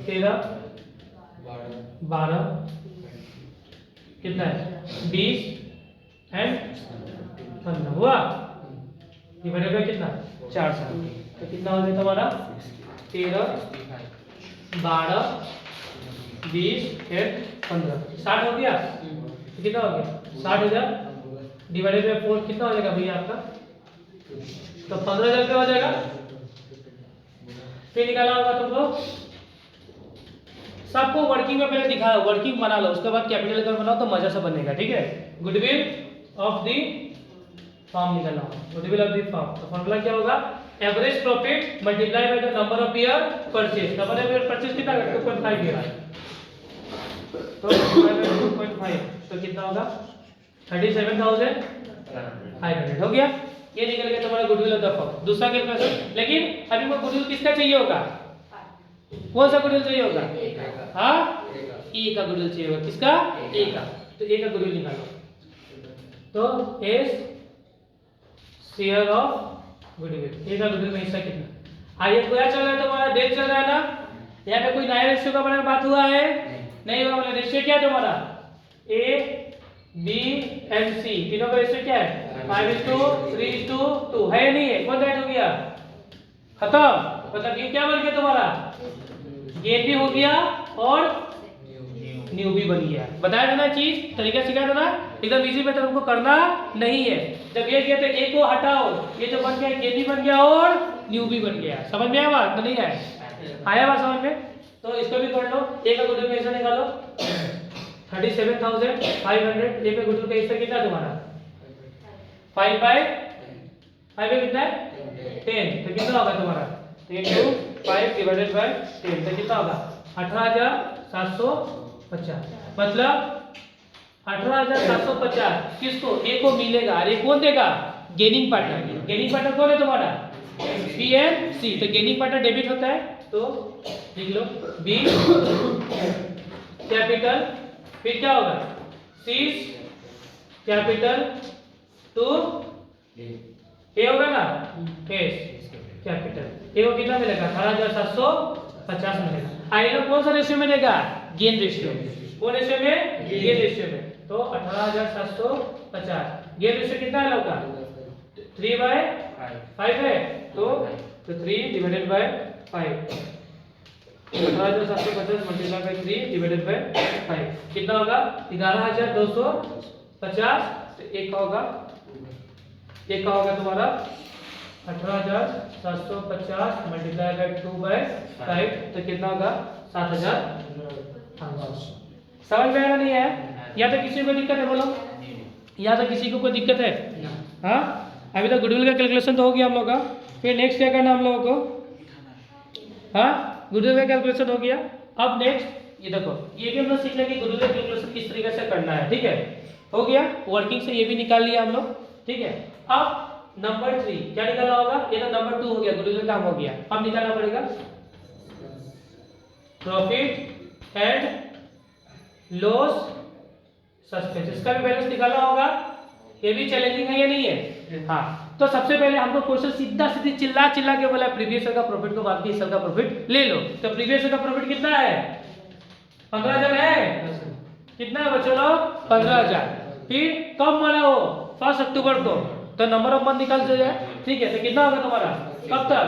13, 12 कितना है? 20 एंड 15 हुआ। डिवाइडेड बाय कितना? 4 साल। तो कितना हो गया तुम्हारा? 13, 12, 20 एंड 15 60 हो गया। तो कितना हो गया? 60,000 डिवाइडेड बाय 4 कितना हो जाएगा भैया आपका? तो 15,000 रुपये हो जाएगा। फिर निकालना होगा तुमको। सबको वर्किंग में पहले दिखा, वर्किंग बना लो, उसके बाद कैपिटल अकाउंट बनाओ तो मजा से बनेगा। ठीक है। गुडविल ऑफ द फर्म निकालना होगा। गुडविल ऑफ द फर्म तो फॉर्मूला क्या होगा? Average profit multiply by the number of year purchase. Number of year purchase कितना है? 2.5 ईयर। तो 2.5 तो कितना होगा? 37,500 हो गया। ये निकल गया तुम्हारा गुडविल ऑफ द फर्म। दूसरा कैलकुलेशन, लेकिन अभी वो गुडविल किसका चाहिए होगा? कौन सा गुडविल चाहिए होगा? हाँ, ए का गुडविल चाहिए होगा। किसका? ए का। तो ए का गुडविल निकालो। तो एस शेयर ऑफ गुडविल, ए का गुडविल में हिस्सा कितना? आइए क्या चल रहा है तुम्हारा? डेट चल रहा है ना? यहाँ पे कोई नया रेशियो का बारे में बात हुआ है? नहीं हुआ। मतलब रेशियो क्या है तुम्हारा? ए बी एंड सी तीनों का रेशियो क्या है? 5:3:2 है या नहीं है? कौन ऐड हो गया? खत्म। मतलब ये क्या बन गया तुम्हारा? गेन भी हो गया और न्यू भी बन गया। बताया था ना चीज, तरीका सिखाया था ना, एकदम इजी मेथड हमको करना नहीं है। जब ये किया तो ए को हटाओ, ये जो बन गया गेन भी बन गया और न्यू भी बन गया। समझ में आया बात? तो नहीं आया? आया बात समझ में? तो इसको भी कर लो। ए का गुडविल में हिस्सा निकालो। 37,500। ए का गुडविल का हिस्सा कितना है तुम्हारा? 5/5 कितना है? 10। तो कितना होगा तुम्हारा? 10/5 डिवाइडेड बाय 10 तो कितना होगा? 18,750। मतलब 18,750 किसको? ए को मिलेगा। अरे कौन देगा? Gaining partner. गेनिंग पार्टनर कौन है तुम्हारा? बी एंड सी। तो गेनिंग पार्टनर डेबिट होता है तो लिख लो बी कैपिटल, फिर क्या होगा? सी कैपिटल टू ए होगा ना? S capital. ए को कितना मिलेगा? 18,750 मिलेगा। आई लोग कौन सा रेशियो में देगा? गेन रेशियो में। कौन रेशियो में? गेन रेशियो में। तो 18,750। गेन रेशियो कितना है लोग का? 3/5 है। तो 3 divided by 5। 18,750 multiply by 3 divided by 5 कितना होगा? 11,250। तो एक का होगा तुम्हारा 18,750 मल्टीप्लाई बाय 2/5 तो कितना होगा? 7,000। समझ में आया नहीं है? या तो किसी को दिक्कत है? बोलो, या तो किसी को कोई दिक्कत है? हाँ, अभी तो गुडविल का कैलकुलेशन तो हो गया हम लोग का। फिर नेक्स्ट क्या करना हम लोगों को? हाँ, गुडविल का कैलकुलेशन हो गया। अब नेक्स्ट ये देखो, ये भी हम लोग सीख लेंगे गुडविल का कैलकुलेशन किस तरीके से करना है। ठीक है, हो गया। वर्किंग से ये भी निकाल लिया हम लोग। ठीक है, अब नंबर 3 क्या निकालना होगा? ये तो नंबर 2 हो गया, गुडविल का काम हो गया। अब निकालना पड़ेगा प्रॉफिट एंड लॉस सस्पेंस। इसका भी बैलेंस निकालना होगा। ये भी चैलेंजिंग है या नहीं है? हाँ, तो सबसे पहले हमको क्वेश्चन सीधा सीधी चिल्ला के बोला प्रीवियस ईयर का प्रॉफिट को बाकी साल का प्रॉफिट ले लो। तो प्रीवियस ईयर का प्रॉफिट कितना है? 15,000 है। कितना है बच्चों लोग? 15,000। फिर कब माना हो? 1 अक्टूबर को। तो नंबर ऑफ मंथ निकाल दीजिए। ठीक है, तो कितना होगा तुम्हारा? कब तक?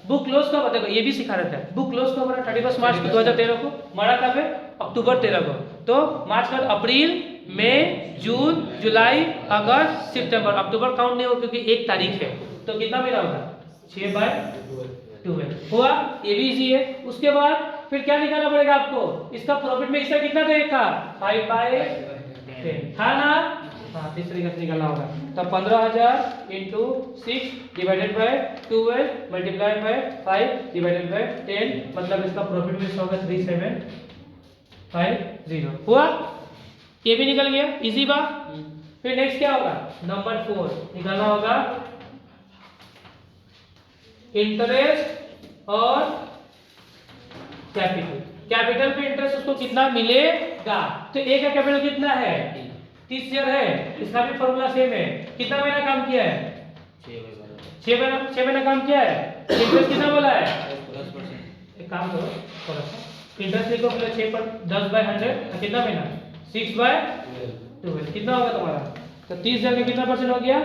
बुक क्लोज कब? देखो ये भी सिखा रहता है। बुक क्लोज कब? 31 मार्च 2013 को। मारा कब है? अक्टूबर 13 को। तो मार्च का अप्रैल, मई, जून, जुलाई, अगस्त, सितंबर। अक्टूबर काउंट नहीं हो क्योंकि 1 तारीख है। तो कितना मिला होगा? 6/12 हुआ। ये भी इजी है। उसके बाद फिर क्या निकालना पड़ेगा आपको? इसका प्रॉफिट में हिस्सा कितना देगा? 5/10 था ना? हाँ, तीसरी तरीके से निकालना होगा। तो 15,000 into 6 divided by 12 multiply by 5 divided by 10 मतलब इसका प्रॉफिट में होगा 3750 हुआ। ये भी निकल गया, इजी बात। फिर नेक्स्ट क्या होगा? नंबर 4 निकालना होगा इंटरेस्ट और कैपिटल। कैपिटल पे इंटरेस्ट उसको कितना मिलेगा? तो ए का कैपिटल कितना है? 30 शेयर है। इसका भी फॉर्मूला सेम है। कितना महीना काम किया है? 6 महीना काम किया है। इंटरेस्ट कितना बोला है? 10%। एक काम करो थोड़ा सा, इंटरेस्ट लिखो पहले 6 पर 10/100 कितना महीना? 6/12 कितना होगा तुम्हारा? तो 30,000 का कितना परसेंट हो गया?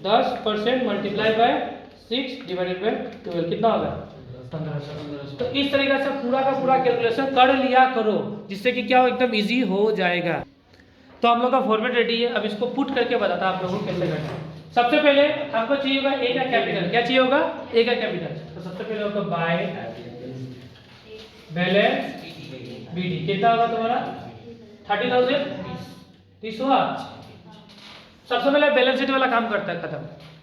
10% मल्टीप्लाई बाय 6 डिवाइडेड बाय 12 कितना होगा? 1500। तो इस तरीके से पूरा का पूरा कैलकुलेशन कर लिया करो, जिससे कि क्या हो एकदम इजी हो जाएगा। तो हम लोग का फॉर्मेट रेडी है। अब इसको पुट करके बताता आप लोगों को कैसे करना है। सबसे पहले हमको चाहिए होगा ए का कैपिटल। क्या चाहिए होगा? ए का कैपिटल। तो सबसे पहले होगा बाय बैलेंस बीडी। कितना होगा तुम्हारा? 30,000 30 हुआ। सबसे पहले बैलेंस शीट वाला काम करता है, खत्म।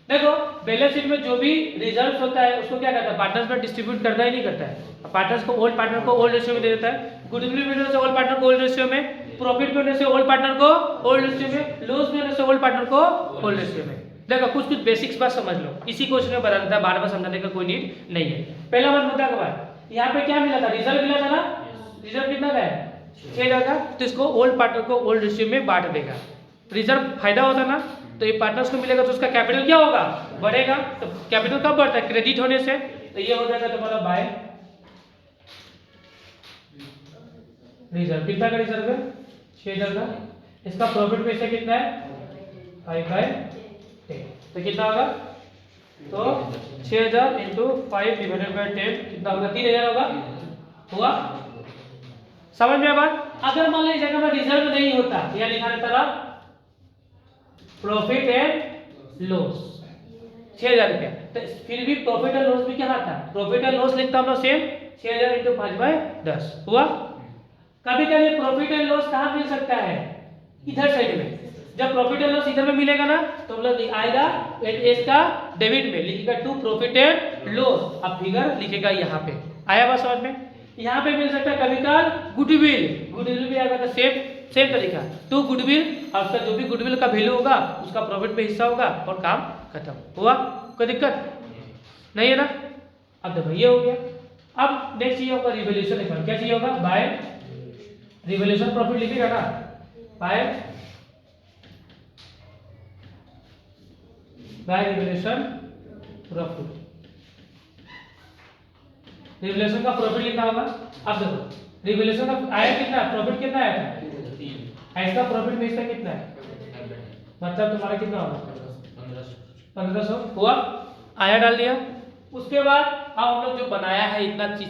देखो बैलेंस शीट में जो भी रिजल्ट होता है उसको क्या करता है, पार्टनर्स में डिस्ट्रीब्यूट करता ही नहीं करता है। पार्टनर्स को ओल्ड पार्टनर को ओल्ड रेशियो में दे देता है, गुडविल में होने से ओल्ड पार्टनर को ओल्ड रेशियो में, प्रॉफिट में होने से ओल्ड पार्टनर को ओल्ड रेशियो में, लॉस में होने से ओल्ड पार्टनर को ओल्ड रेशियो में। देखो कुछ कुछ बेसिक्स बात समझ लो, इसी क्वेश्चन में बता देता है, बार बार समझाने का कोई नीड नहीं है। पहला बात मुद्दा का बात, यहाँ पे क्या मिला था, रिजल्ट मिला था ना, रिजल्ट कितना का है 6,000 का, तो इसको ओल्ड पार्टनर को ओल्ड रेशियो में बांट देगा। रिजल्ट फायदा होता ना, तो ये पार्टनर्स को मिलेगा तो उसका कैपिटल क्या होगा, बढ़ेगा। तो कैपिटल कब बढ़ता है, क्रेडिट होने से, तो ये हो जाएगा तुम्हारा बाय रिजर्व। कितना का रिजर्व है 6,000 का, इसका प्रॉफिट पैसा कितना है 5/10, तो कितना होगा, तो 6,000 इंटू 5 डिवाइडेड बाय 10 कितना होगा, 3,000 होगा, हुआ। समझ में बात। अगर मान लीजिए जगह में रिजर्व नहीं होता, यह लिखा रहता था प्रॉफिट एंड लॉस 6,000 रुपया, तो फिर भी प्रॉफिट एंड लॉस भी क्या आता है, प्रॉफिट एंड लॉस लिखता हम लोग सेम 6,000 इंटू 5/10 हुआ। कभी कभी प्रॉफिट एंड लॉस कहाँ मिल सकता है, इधर साइड में। जब प्रॉफिट एंड लॉस इधर में मिलेगा ना, तो हम लोग आएगा इसका डेबिट में, लिखेगा टू प्रॉफिट एंड लॉस, अब फिगर लिखेगा यहाँ पे। आया बात समझ में। यहाँ पे मिल सकता है कभी कभार गुडविल, गुडविल भी आएगा, तो सेम तरीका टू गुडविल, और उसका जो भी गुडविल का वैल्यू होगा उसका प्रॉफिट पे हिस्सा होगा और काम खत्म हुआ। कोई दिक्कत नहीं है ना। अब देखो ये हो गया। अब नेक्स्ट ये होगा रिवैल्यूएशन अकाउंट, क्या चाहिए होगा, बाय रिवैल्यूएशन प्रॉफिट लिखेगा ना, बाय रिवैल्यूएशन प्रॉफिट, रिवैल्यूएशन का प्रॉफिट कितना होगा। अब देखो रिवैल्यूएशन का आया कितना, प्रॉफिट कितना आया था, इसका प्रॉफिट में इसका कितना है, मतलब तुम्हारा कितना होगा 1500 हुआ, आया डाल दिया। उसके बाद अब हम लोग जो बनाया है इतना चीज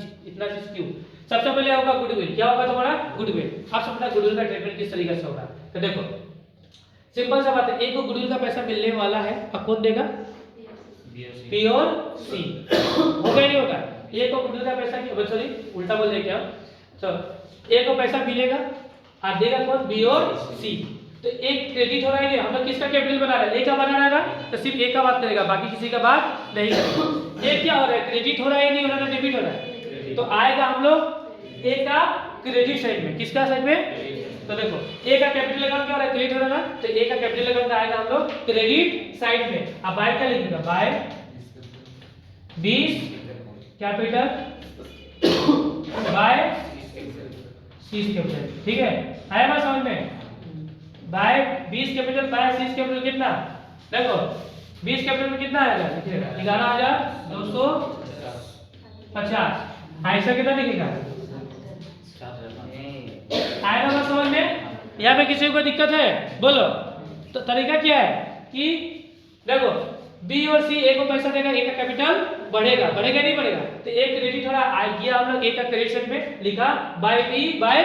क्यों, सबसे पहले होगा गुडविल, क्या होगा तुम्हारा गुडविल। अब समझना गुडविल का ट्रीटमेंट किस तरीके से होगा। तो देखो सिंपल सा बात है, एक को गुडविल का पैसा मिलने वाला है, अब कौन देगा, पी और सी, होगा नहीं होगा। एक को गुडविल का पैसा, सॉरी उल्टा बोल दे क्या, तो एक को पैसा मिलेगा और देगा कौन, बी और सी। तो एक क्रेडिट हो रहा है, हम लोग किसका कैपिटल बना रहे हैं, ए का बना रहा है, तो सिर्फ ए का बात करेगा, बाकी किसी का बात नहीं करेगा। ये क्या हो रहा है, क्रेडिट हो रहा है, नहीं हो रहा है, डेबिट हो रहा है, तो आएगा हम लोग ए का क्रेडिट साइड में, किसका साइड में, तो देखो ए का कैपिटल अकाउंट क्या हो रहा है, क्रेडिट हो रहा है ना, तो ए का कैपिटल अकाउंट आएगा हम लोग क्रेडिट साइड में। अब बाय क्या लिखेगा, बाय 20 कैपिटल बाय 30 कैपिटल, ठीक है। आया बात समझ में, बाय 20 कैपिटल बाय 30 कैपिटल कितना, देखो 20 कैपिटल में कितना आएगा, लिखिएगा 11,250, ऐसा कितना लिखेगा, आएगा बात समझ में। यहाँ पे किसी को दिक्कत है बोलो। तो तरीका क्या है कि देखो बी और सी ए को पैसा देगा, ए का कैपिटल बढ़ेगा, बढ़ेगा नहीं बढ़ेगा, तो एक क्रेडिट हो रहा है, गया हम लोग ए का क्रेडिट साइड में, लिखा बाय बी बाय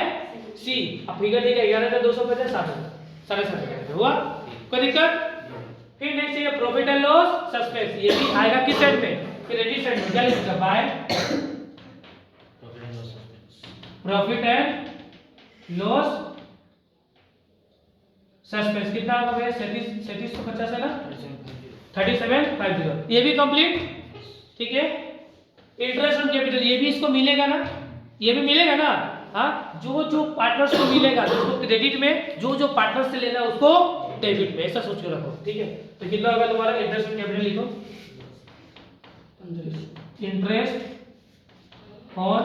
सी, अब फिगर देखिए 11,250 7,500 हुआ, कोई दिक्कत। फिर नेक्स्ट ये प्रॉफिट एंड लॉस सस्पेंस, ये भी आएगा किस साइड में, क्रेडिट साइड में, क्या लिखेगा, by profit and loss suspense, कितना होगा भैया 3750 है ना, 3750, ये भी कंप्लीट, ठीक है। इंटरेस्ट ऑन कैपिटल, ये भी इसको मिलेगा ना, ये भी मिलेगा ना, हाँ, जो पार्टनर्स को मिलेगा उसको क्रेडिट में, जो पार्टनर से लेना उसको डेबिट में, ऐसा सोच के रखो, ठीक है। तो कितना होगा तुम्हारा इंटरेस्ट ऑन कैपिटल, लिखो इंटरेस्ट ऑन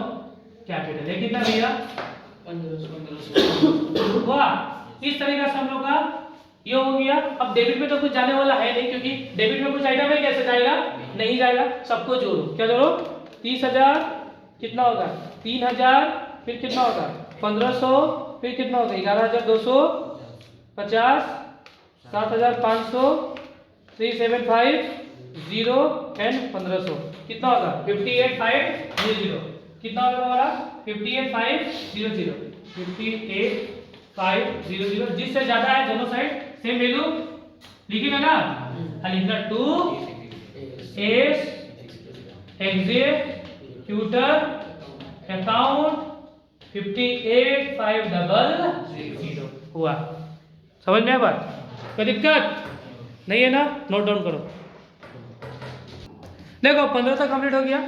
कैपिटल, ये कितना भैया 1500 हुआ। इस तरीके से हम लोग का ये हो गया। अब डेबिट में तो कुछ जाने वाला है नहीं, क्योंकि डेबिट में कुछ आइटम है, कैसे जाएगा, नहीं जाएगा, सबको जोड़ो, क्या जोड़ो, 30,000 कितना होगा 3,000, फिर कितना होगा 1,500, फिर कितना होगा 11,250, 7,500, 3,750 एंड 1,500, कितना होगा 58,500, कितना होगा हमारा 58,500, 58,500, जिससे ज्यादा है दोनों साइड सेम वैल्यू लिखेगा ना, लिखना टू एस एग्जीक्यूटर अकाउंट 58,500 हुआ। समझ में आया बात, कोई दिक्कत नहीं है ना, नोट डाउन करो। देखो 15 तक कंप्लीट हो गया,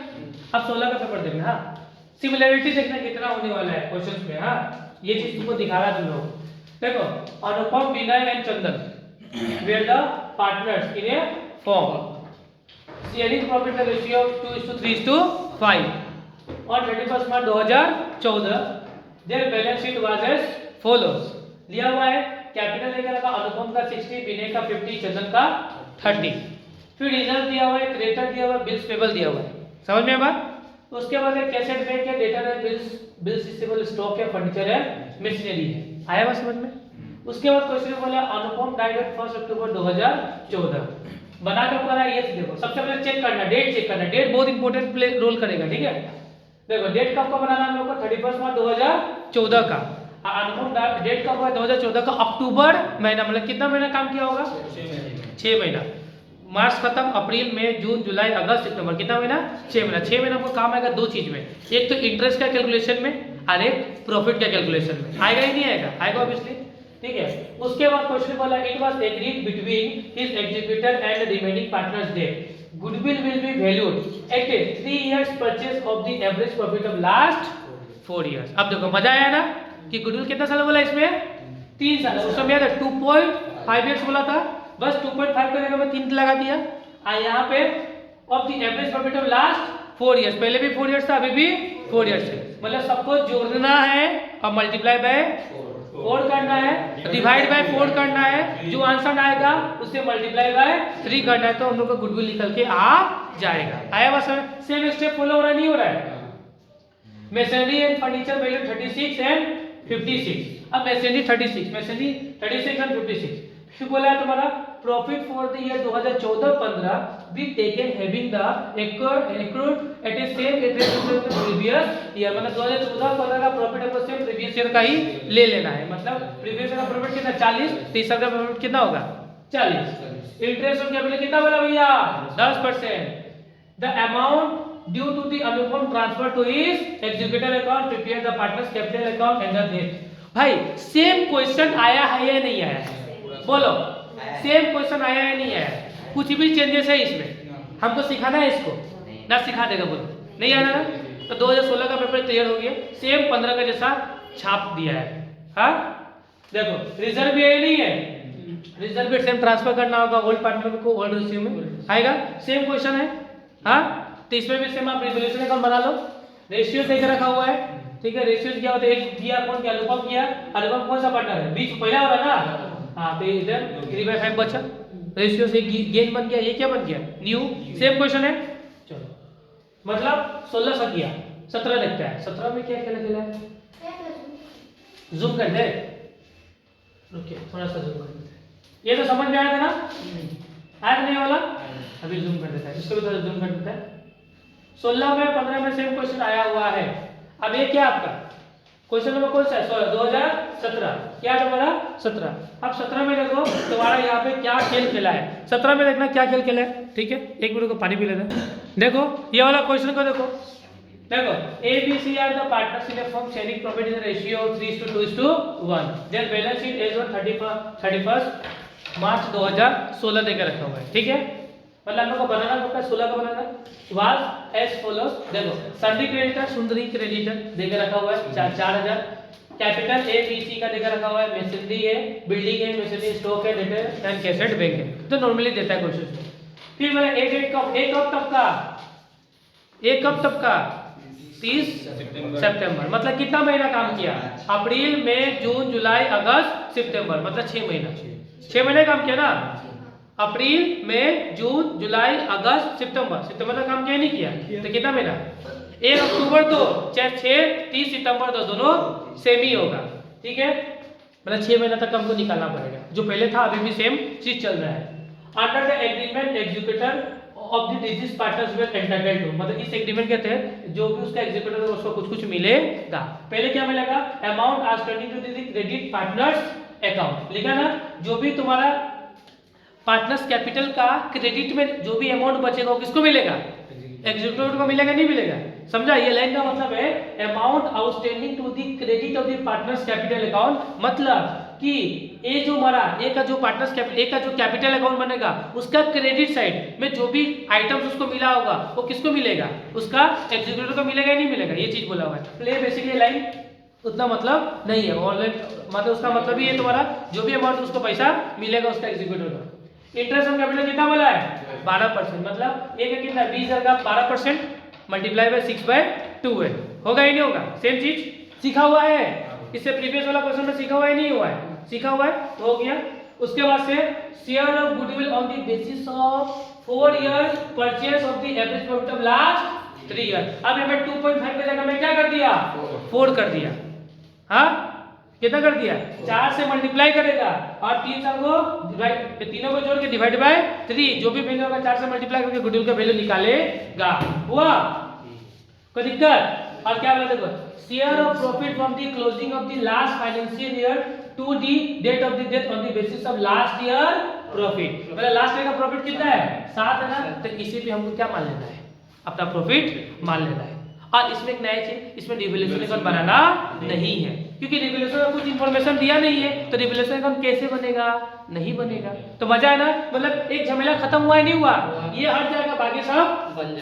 अब 16 का पेपर देखना। हाँ, सिमिलरिटी देखना कितना होने वाला है क्वेश्चन में। हाँ, ये चीज तुमको दिखा रहा तुम लोग। देखो, Anupam, Vinay and Chandan were the partners in a form sharing profit का रेशियो 2:3:5 और 31 March 2014 their balance sheet was as follows. लिया हुआ है कैपिटल लेकर रखा अनुपम का 60, विनय का 50, चंदन का 30। फिर रिजर्व दिया हुआ है, क्रेडिटर दिया हुआ है, बिल्स पेबल दिया हुआ है। समझ में बात? उसके बाद एक कैसेट बैंक है, डेटर है, बिल्स रिसीवेबल, स्टॉक है, फर्नीचर है, मशीनरी है। आया बात समझ में? उसके बाद क्वेश्चन बोला अनुपम डाइड ऑन 1 अक्टूबर 2014। बना कर करा ये देखो, सबसे पहले चेक करना, डेट चेक करना। डेट बहुत इंपॉर्टेंट प्ले रोल करेगा, ठीक है? देखो डेट कब का बनाना हम लोग को, 31 मार्च 2014 का। अनुपम डेट कब हुआ, 2014 का अक्टूबर महीना, मतलब कितना महीना काम किया होगा? 6 महीना। मार्च खत्म, अप्रैल, मई, जून, जुलाई, अगस्त, सितंबर, कितना महीना? 6 महीना। 6 महीना को काम आएगा दो चीज में, एक तो इंटरेस्ट का कैलकुलेशन में और एक प्रॉफिट का कैलकुलेशन में। आएगा ही नहीं आएगा? आएगा ऑब्वियसली, ठीक है? उसके बाद क्वेश्चन बोला it was agreed between his executor and remaining partners that goodwill will be valued at 3 years purchase of the average profit of last 4 years. अब देखो मजा आया ना कि गुडविल कितना साल बोला इसमें? 3 साल। उस समय याद है 2.5 इयर्स बोला था, बस 2.5 का जगह में 3 लगा दिया। और यहाँ पे of the average profit of last 4 years, पहले भी 4 इयर्स था, अभी भी 4 इयर्स है। मतलब सबको जोड़ना है और मल्टीप्लाई बाय 4 करना है, डिवाइड बाय 4 करना है, जो आंसर आएगा उससे मल्टीप्लाई बाय 3 करना है, तो हम लोग का गुडविल निकल के आ जाएगा। आया बस? सेम स्टेप फॉलो हो रहा नहीं हो रहा है? Machinery and furniture value 36 and 56। अब मशीनरी 36, मशीनरी 36 एंड 56। फिर बोला है तुम्हारा profit for the year 2014-15 B taken having the accrued at a same rate as the previous year। मतलब 2014-15 का प्रॉफिट आपको सेम प्रीवियस ईयर का ही ले लेना है। मतलब प्रीवियस ईयर का प्रॉफिट कितना? 40, तीसरा का प्रॉफिट कितना होगा? 40। इंटरेस्ट ऑन कैपिटल कितना बोला भैया? 10%। The amount due to the Anupam transfer to his executive account, prepare the partners capital account and the date. भाई सेम क्वेश्चन आया है या नहीं आया है? बोलो, सेम क्वेश्चन आया है नहीं आया? कुछ भी चेंजेस है इसमें? हमको सिखाना है इसको ना? सिखा देगा, बोलो नहीं आना ना? तो 2016 का पेपर क्लियर हो गया, सेम 15 का जैसा छाप दिया है। हाँ देखो, रिजर्व भी नहीं है, रिजर्व भी सेम ट्रांसफर करना होगा ओल्ड पार्टनर को ओल्ड रेशियो में आएगा, सेम क्वेश्चन है। हाँ, तो इसमें भी सेम आप रिजोल्यूशन अकाउंट बना लो। रेशियो देख रखा हुआ है, ठीक है? रेशियो क्या होता है? एक दिया कौन किया? अनुपम किया। अनुपम कौन सा पार्टनर है? बीच पहला वाला ना? हाँ, तो इधर 3/5 बचा, रेशियो से गेन बन गया। ये क्या बन गया? न्यू। सेम क्वेश्चन है। चलो, मतलब 16 सा किया, 17 देखता है। 17 में क्या खेला है? जूम कर दे, रुकिए थोड़ा सा जूम कर देते हैं। ये तो समझ में आया था ना? आया नहीं वाला? अभी जूम कर देता है, इसको भी थोड़ा जूम कर देता है। 16 में 15 में सेम क्वेश्चन आया हुआ है। अब ये क्या आपका क्वेश्चन नंबर कौन सा है? 2017। क्या तुम्हारा? 17। अब 17 में देखो तुम्हारा यहाँ पे क्या खेल खेला है। 17 में देखना क्या खेल खेला है, ठीक है? एक मिनट को पानी पी लेना। देखो ये वाला क्वेश्चन को देखो, देखो A, B, C are the partners in a firm sharing profit in the ratio 3:2:1। Their balance sheet as on 31 मार्च 2016 देकर रखा हुआ है, ठीक है? मतलब हम लोग को बनाना होगा 16 का बनाना वाज एज फॉलोज। देखो सन्डी क्रेडिटर, सुंदरी क्रेडिटर देकर रखा हुआ है 4000। कैपिटल A, B, C का देकर रखा हुआ है। मशीनरी है, बिल्डिंग है, मशीनरी, स्टॉक है, डेटर एंड कैसेट बैंक है, तो नॉर्मली देता है क्वेश्चन। फिर बोला एक कब तक का? एक कब तक का? 30 सितंबर। मतलब कितना महीना काम किया? अप्रैल, मई, जून, जुलाई, अगस्त, सितंबर, मतलब 6 महीना। 6 महीने काम किया ना? अप्रैल, मई, जून, जुलाई, अगस्त, सितंबर। सितंबर तक काम किया नहीं किया? तो कितना महीना? 1 अक्टूबर तो चाहे 6, 30 सितंबर तो दोनों सेम ही होगा, ठीक है? मतलब 6 महीना तक हमको निकालना पड़ेगा। जो पहले था अभी भी सेम चीज चल रहा है। Under the agreement executor of the deceased partners will entitled to, मतलब इस एग्रीमेंट के तहत जो भी उसका एग्जीक्यूटर है उसको कुछ मिलेगा। पहले क्या मिलेगा? Amount outstanding to the credit partners account, लिखा ना? जो भी तुम्हारा पार्टनर्स कैपिटल का क्रेडिट में जो भी अमाउंट बचेगा वो किसको मिलेगा? एग्जीक्यूटिव को मिलेगा, नहीं मिलेगा? समझा? ये लाइन का मतलब है amount outstanding to the credit of the partners capital account, मतलब कि ए जो हमारा ए का जो पार्टनर्स ए का जो कैपिटल अकाउंट बनेगा उसका क्रेडिट साइड में जो भी आइटम्स उसको मिला होगा वो किसको मिलेगा, उसका एग्जीक्यूटिव को मिलेगा या नहीं मिलेगा, ये चीज बोला हुआ है। तो ये बेसिकली लाइन उतना मतलब नहीं है ऑनलाइन, मतलब उसका मतलब ही है तुम्हारा जो भी अमाउंट उसको पैसा मिलेगा उसका एग्जीक्यूटिव का। इंटरेस्ट ऑन कैपिटल कितना बोला है 12%, मतलब ए का कितना 20,000 का 12% मल्टीप्लाई बाय 6/2 है, होगा ही नहीं होगा, सेम चीज सीखा हुआ है, इससे प्रीवियस वाला क्वेश्चन में सीखा हुआ है नहीं हुआ है, सीखा हुआ है तो हो गया। उसके बाद से share of goodwill on the basis of 4 years purchase of the average profit of last 3 year. अब यहाँ पे 2.5 की जगह में क्या कर दिया 4 कर दिया, हाँ कितना कर दिया 4 से मल्टीप्लाई करेगा और 3 साल को डिवाइड, तीनों को जोड़ के डिवाइड बाय 3, जो भी वैल्यू होगा 4 से मल्टीप्लाई करके गुडविल का वैल्यू निकालेगा। हुआ कोई दिक्कत? और क्या बोला देखो, share of profit from the closing of the last financial year to the date of the death on the basis of last year profit. मतलब लास्ट ईयर का प्रॉफिट कितना है 7 है ना, तो इसी पे हमको क्या मान लेना है अपना प्रॉफिट मान लेना है। और इसमें एक नया चीज, इसमें रिवैल्यूएशन अकाउंट बनाना नहीं है क्योंकि रिवैल्यूएशन का कुछ इंफॉर्मेशन दिया नहीं है, तो रिवैल्यूएशन अकाउंट कैसे बनेगा, नहीं बनेगा। तो मजा है ना, मतलब एक झमेला खत्म हुआ है नहीं हुआ, ये हट जाएगा बाकी सब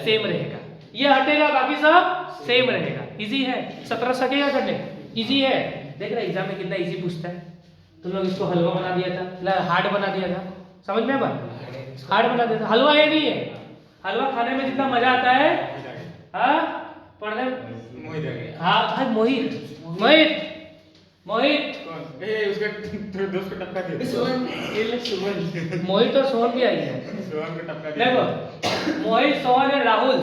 सेम रहेगा, ये हटेगा बाकी सब सेम रहेगा। इजी है, 17 सकेगा करने, इजी है। देख रहे एग्जाम में कितना इजी पूछता है, तुम लोग इसको हलवा बना दिया था, मतलब हार्ड बना दिया था, समझ में बात, हार्ड बना दिया था। हलवा ये नहीं है, हलवा खाने में जितना मजा आता है हाँ पढ़ने हाँ भाई मोहित मोहित मोहित उसका दोस्त को टपका दिया मोहित और सोहन भी आई है, सोहन को टपका दिया। देखो मोहित सोहन एंड राहुल,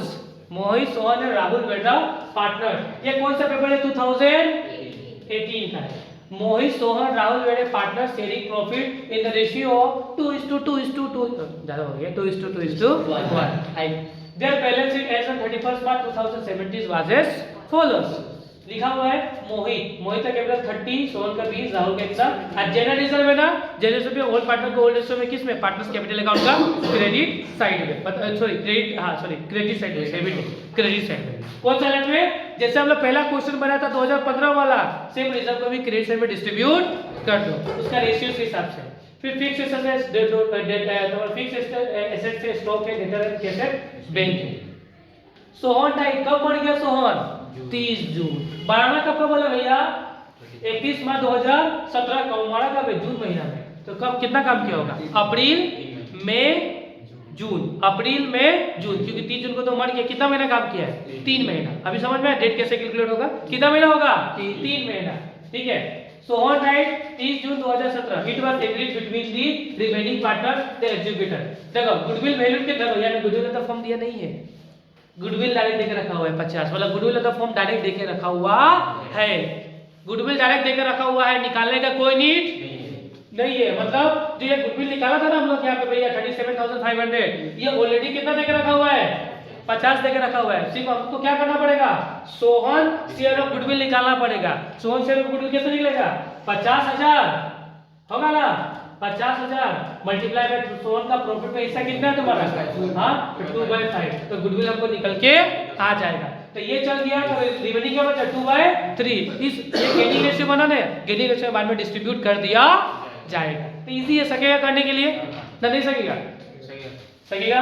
मोहित सोहन एंड राहुल बेटा पार्टनर। ये कौन सा पेपर है 2018 का है। मोहित सोहन राहुल बेटे partner sharing profit in the ratio of 2:2:2 ज्यादा हो गया 2:2:1। Their balance sheet as on 31st March 2017 was as follows। लिखा हुआ है मोहित, मोहित का कैपिटल 30, सोहन का 20, राहुल का कितना, और जनरल रिजर्व है ना, जनरल रिजर्व में ओल्ड पार्टनर को ओल्ड रिजर्व में किस में पार्टनर्स कैपिटल अकाउंट का क्रेडिट साइड में, सॉरी क्रेडिट, हाँ सॉरी क्रेडिट साइड में, डेबिट क्रेडिट साइड में। कौन सा लाइन में, जैसे हम लोग पहला क्वेश्चन बनाया था 2015 वाला, सेम रिजर्व को भी क्रेडिट साइड में डिस्ट्रीब्यूट कर दो उसका रेशियो के हिसाब से। फिर फिक्स एसेट से स्टॉक है, डेटर है, कैसेट बैंक है। सोहन टाइप कब बढ़ गया सोहन 30 जून। बारहवां कब का बोला भैया 31 मार्च 2017 का, हमारा कब है जून महीना में, तो कब कितना काम किया होगा अप्रैल मई जून, अप्रैल मई जून, क्योंकि 30 जून को तो मर गया, कितना महीना काम किया है 3 महीना। अभी समझ में डेट कैसे कैलकुलेट होगा, कितना महीना होगा 3 महीना, ठीक है। Sohan right 30 June 2017 it was agreed between the remaining partner the executor. देखो गुडविल वैल्यू कितना हो, यानी गुडविल का फॉर्म दिया नहीं है, गुडविल डायरेक्ट देके रखा हुआ है 50 वाला, गुडविल का फॉर्म डायरेक्ट देके रखा हुआ है, गुडविल डायरेक्ट देके रखा हुआ है, निकालने का कोई नीड नहीं है। मतलब जो ये गुडविल निकाला था ना हम लोग यहाँ पे भैया 37,500, ये ऑलरेडी कितना देके रखा हुआ है 50 देके रखा हुआ है। सिर्फ आपको क्या करना पड़ेगा, सोहन शेयर ऑफ गुडविल निकालना पड़ेगा। सोहन शेयर ऑफ गुडविल कैसे निकलेगा 50,000 होगा ना, 50,000 मल्टीप्लाई बाय सोहन का प्रॉफिट का हिस्सा कितना है तुम्हारा, हाँ 2/5, तो गुडविल हमको निकल के आ जाएगा। तो ये चल गया, तो रिमेनिंग क्या बचा 2/3। इस ये गेनिंग रेशियो बना ना, गेनिंग रेशियो बाद में डिस्ट्रीब्यूट कर दिया जाएगा। तो इजी है, सकेगा करने के लिए ना, नहीं सकेगा, सकेगा।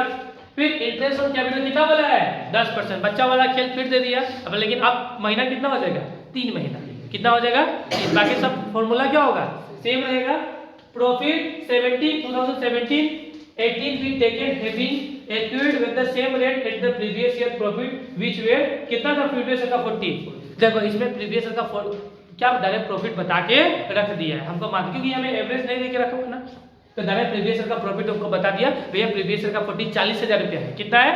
फिर इंटरेस्ट ऑन कैपिटल कितना बोला है 10%, बच्चा वाला खेल फिर दे दिया। अब लेकिन अब महीना कितना हो जाएगा 3 महीना, कितना हो जाएगा, बाकी सब फॉर्मूला क्या होगा सेम रहेगा। Profit 2017 18 be taken having acquired with the same rate at the previous year profit which were कितना था प्रीवियस ईयर का 40। देखो इसमें प्रीवियस ईयर का क्या डायरेक्ट प्रॉफिट बता के रख दिया है हमको मान, क्योंकि हमें एवरेज नहीं देके रखा हुआ ना, तो डायरेक्ट प्रीवियस ईयर का प्रॉफिट हमको बता दिया भैया प्रीवियस ईयर का 40,000 रुपया है, कितना है।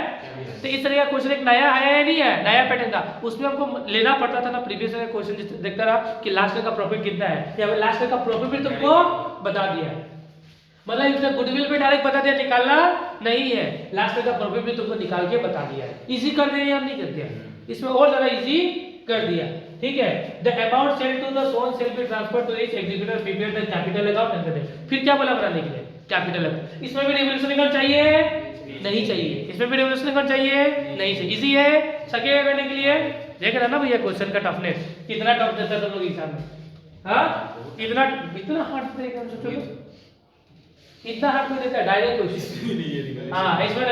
तो इस तरह का क्वेश्चन एक नया आया है नहीं है, नया पैटर्न का, उसमें हमको लेना पड़ता था ना प्रीवियस ईयर का क्वेश्चन देखता रहा कि लास्ट ईयर का प्रॉफिट कितना है, या लास्ट ईयर का प्रॉफिट भी तुमको बता दिया है। मतलब इसमें गुडविल पे डायरेक्ट बता दिया, निकालना नहीं है, लास्ट ईयर का प्रॉफिट भी तुमको निकाल के बता दिया है। इजी कर दिया या नहीं कर दिया, इसमें और ज्यादा इजी कर दिया, ठीक है। The amount sold to the son shall be transfer to each executive prepaid the capital account and the फिर क्या बोला बनाने के लिए कैपिटल अकाउंट। इसमें भी रिवोल्यूशन अकाउंट चाहिए नहीं चाहिए, इसमें भी रिवोल्यूशन अकाउंट चाहिए नहीं चाहिए, इजी है, सकेगा करने के लिए। देख रहा ना भैया क्वेश्चन का टफनेस कितना टफ देता है तुम लोग एग्जाम में, हाँ इतना इतना हार्ड देगा सोचो तो, इतना हार्ड में देता है डायरेक्ट क्वेश्चन। हाँ इसमें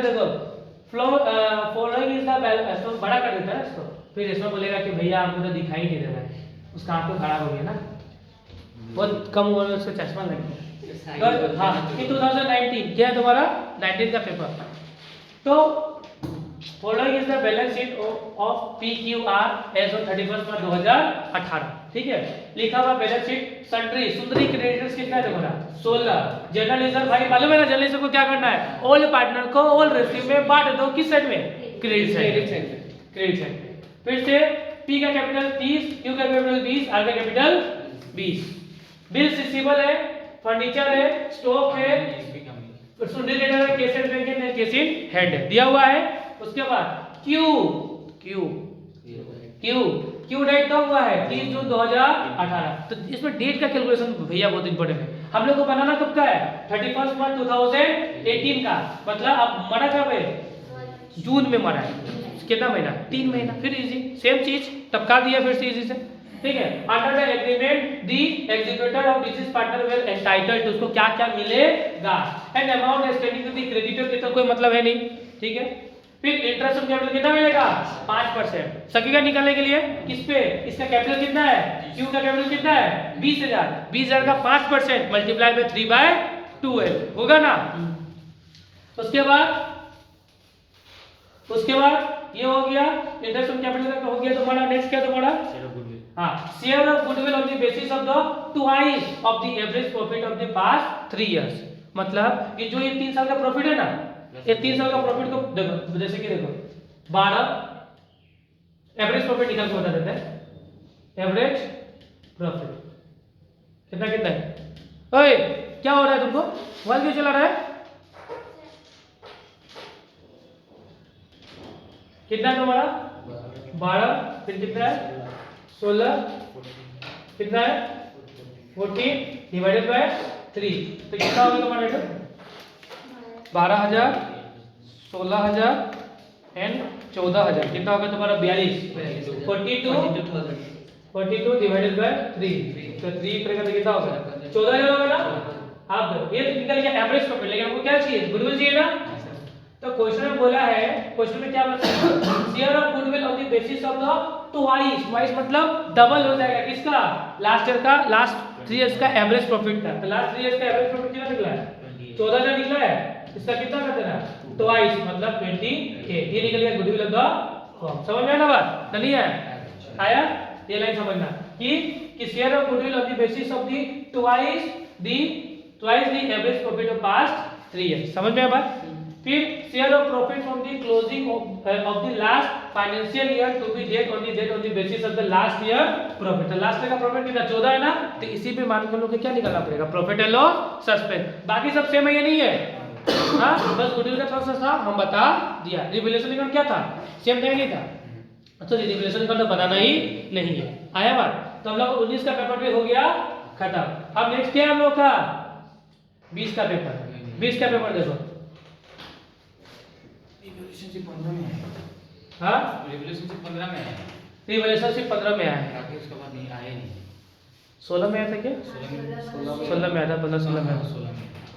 देखो flow following is the balance, तो बड़ा कर देता है इसको, फिर इसमें बोलेगा कि भैया आपको तो दिखाई नहीं दे रहा है, उसका आंख तो खराब हो गया ना, बहुत कम उम्र में उसको चश्मा लग गया। तो हाँ कि 2019 क्या है तुम्हारा 19 का पेपर, तो following is the balance sheet of PQR as on 31 March 2018, ठीक है। लिखा हुआ बैलेंस शीट सन्ड्री सुंदरी क्रेडिटर्स कितना है तुम्हारा 16। जर्नलिज्म भाई मालूम है ना, जर्नलिज्म को क्या करना है, ऑल पार्टनर को ऑल रेशियो में बांट दो, किस साइड में, क्रेडिट साइड में। फिर से P का कैपिटल 30, Q का कैपिटल 20, R का कैपिटल 20। बिल्स रिसीवेबल है, फर्नीचर है, स्टॉक है, सुंदरी क्रेडिटर है, कैश एंड बैंक है, कैश इन हैंड है, दिया हुआ है। उसके बाद क्यू डेट कब हुआ है 30 जून 2018, तो इसमें डेट का कैलकुलेशन भैया बहुत इंपॉर्टेंट है। हम लोग को बनाना कब का है 31 मार्च 2018 का, मतलब अब मरा कब है जून में मरा है, कितना महीना 3 महीना, फिर इजी सेम चीज टपका दिया फिर से इजी से, ठीक है। Under the agreement the executor of deceased partner will entitled, तो उसको क्या क्या मिलेगा, and amount extending to the creditor के तो कोई मतलब है नहीं, ठीक है। फिर इंटरेस्ट ऑन कैपिटल कितना मिलेगा 5%, सकेगा निकालने के लिए किस पे, इसका कैपिटल कितना है, क्यू का कैपिटल कितना है 20,000 का 5% मल्टीप्लाई बाय 3/12 होगा ना। उसके बाद ये हो गया इंटरेस्ट ऑन कैपिटल का हो गया तुम्हारा। नेक्स्ट क्या तुम्हारा हाँ share of goodwill on the basis of the twice of the average profit of the past 3 years, मतलब ये जो ये 3 साल का प्रॉफिट है ना, ये 3 साल का प्रॉफिट को देखो, जैसे कि देखो 12 एवरेज प्रॉफिट निकाल के बता देते हैं, एवरेज प्रॉफिट कितना कितना है। ओए क्या हो रहा है तुमको, मोबाइल क्यों चला रहा है, कितना तुम्हारा 12, फिर कितना है 16, कितना है 14 डिवाइडेड बाय 3, तो कितना होगा तुम्हारा रेट 12,000 16,000 एंड 14,000, कितना होगा तुम्हारा 42 42 डिवाइडेड बाय 3, तो 3 करेगा तो कितना होगा 14,000 होगा ना। अब ये निकल गया एवरेज प्रॉफिट, लेकिन हमको क्या चाहिए गुडविल चाहिए ना, तो क्वेश्चन में बोला है, क्वेश्चन में क्या बोला share of goodwill on the basis of the twice मतलब डबल हो जाएगा किसका लास्ट ईयर का, लास्ट 3 इयर्स का एवरेज प्रॉफिट का, तो लास्ट 3 इयर्स का एवरेज प्रॉफिट कितना निकला है 14,000 निकला है, इसका कितना कर देना ट्वाइस मतलब 20K, ये निकल गया गुडविल ऑफ द फर्म। समझ में आया ना बात, नहीं आया ये लाइन समझना कि share of goodwill on the basis of the twice the average profit of past 3 years, समझ में आया बात। फिर share of profit from the closing of the last financial year to be date on the basis of the last year profit, तो लास्ट ईयर का प्रॉफिट कितना 14 है ना, तो इसी पे मान कर लो कि क्या निकालना पड़ेगा प्रॉफिट एंड लॉस सस्पेंस, बाकी सब सेम है ये नहीं है हाँ, बस गुडविल का प्रोसेस था हम बता दिया, रिवैल्यूएशन अकाउंट क्या था सेम नहीं था, अच्छा रिवैल्यूएशन अकाउंट बनाना ही नहीं है, आया बात। तो हम लोग 19 का पेपर भी हो गया खत्म। अब नेक्स्ट क्या है हम लोग का 20 का पेपर, 20 का पेपर देखो रिलेशनशिप 15 में है, हाँ रिलेशनशिप 15 में है, रिवैल्यूएशन 15 में आया है, बाकी उसके बाद नहीं आए नहीं, 16 में आया था क्या 16 में आया था 15 16 में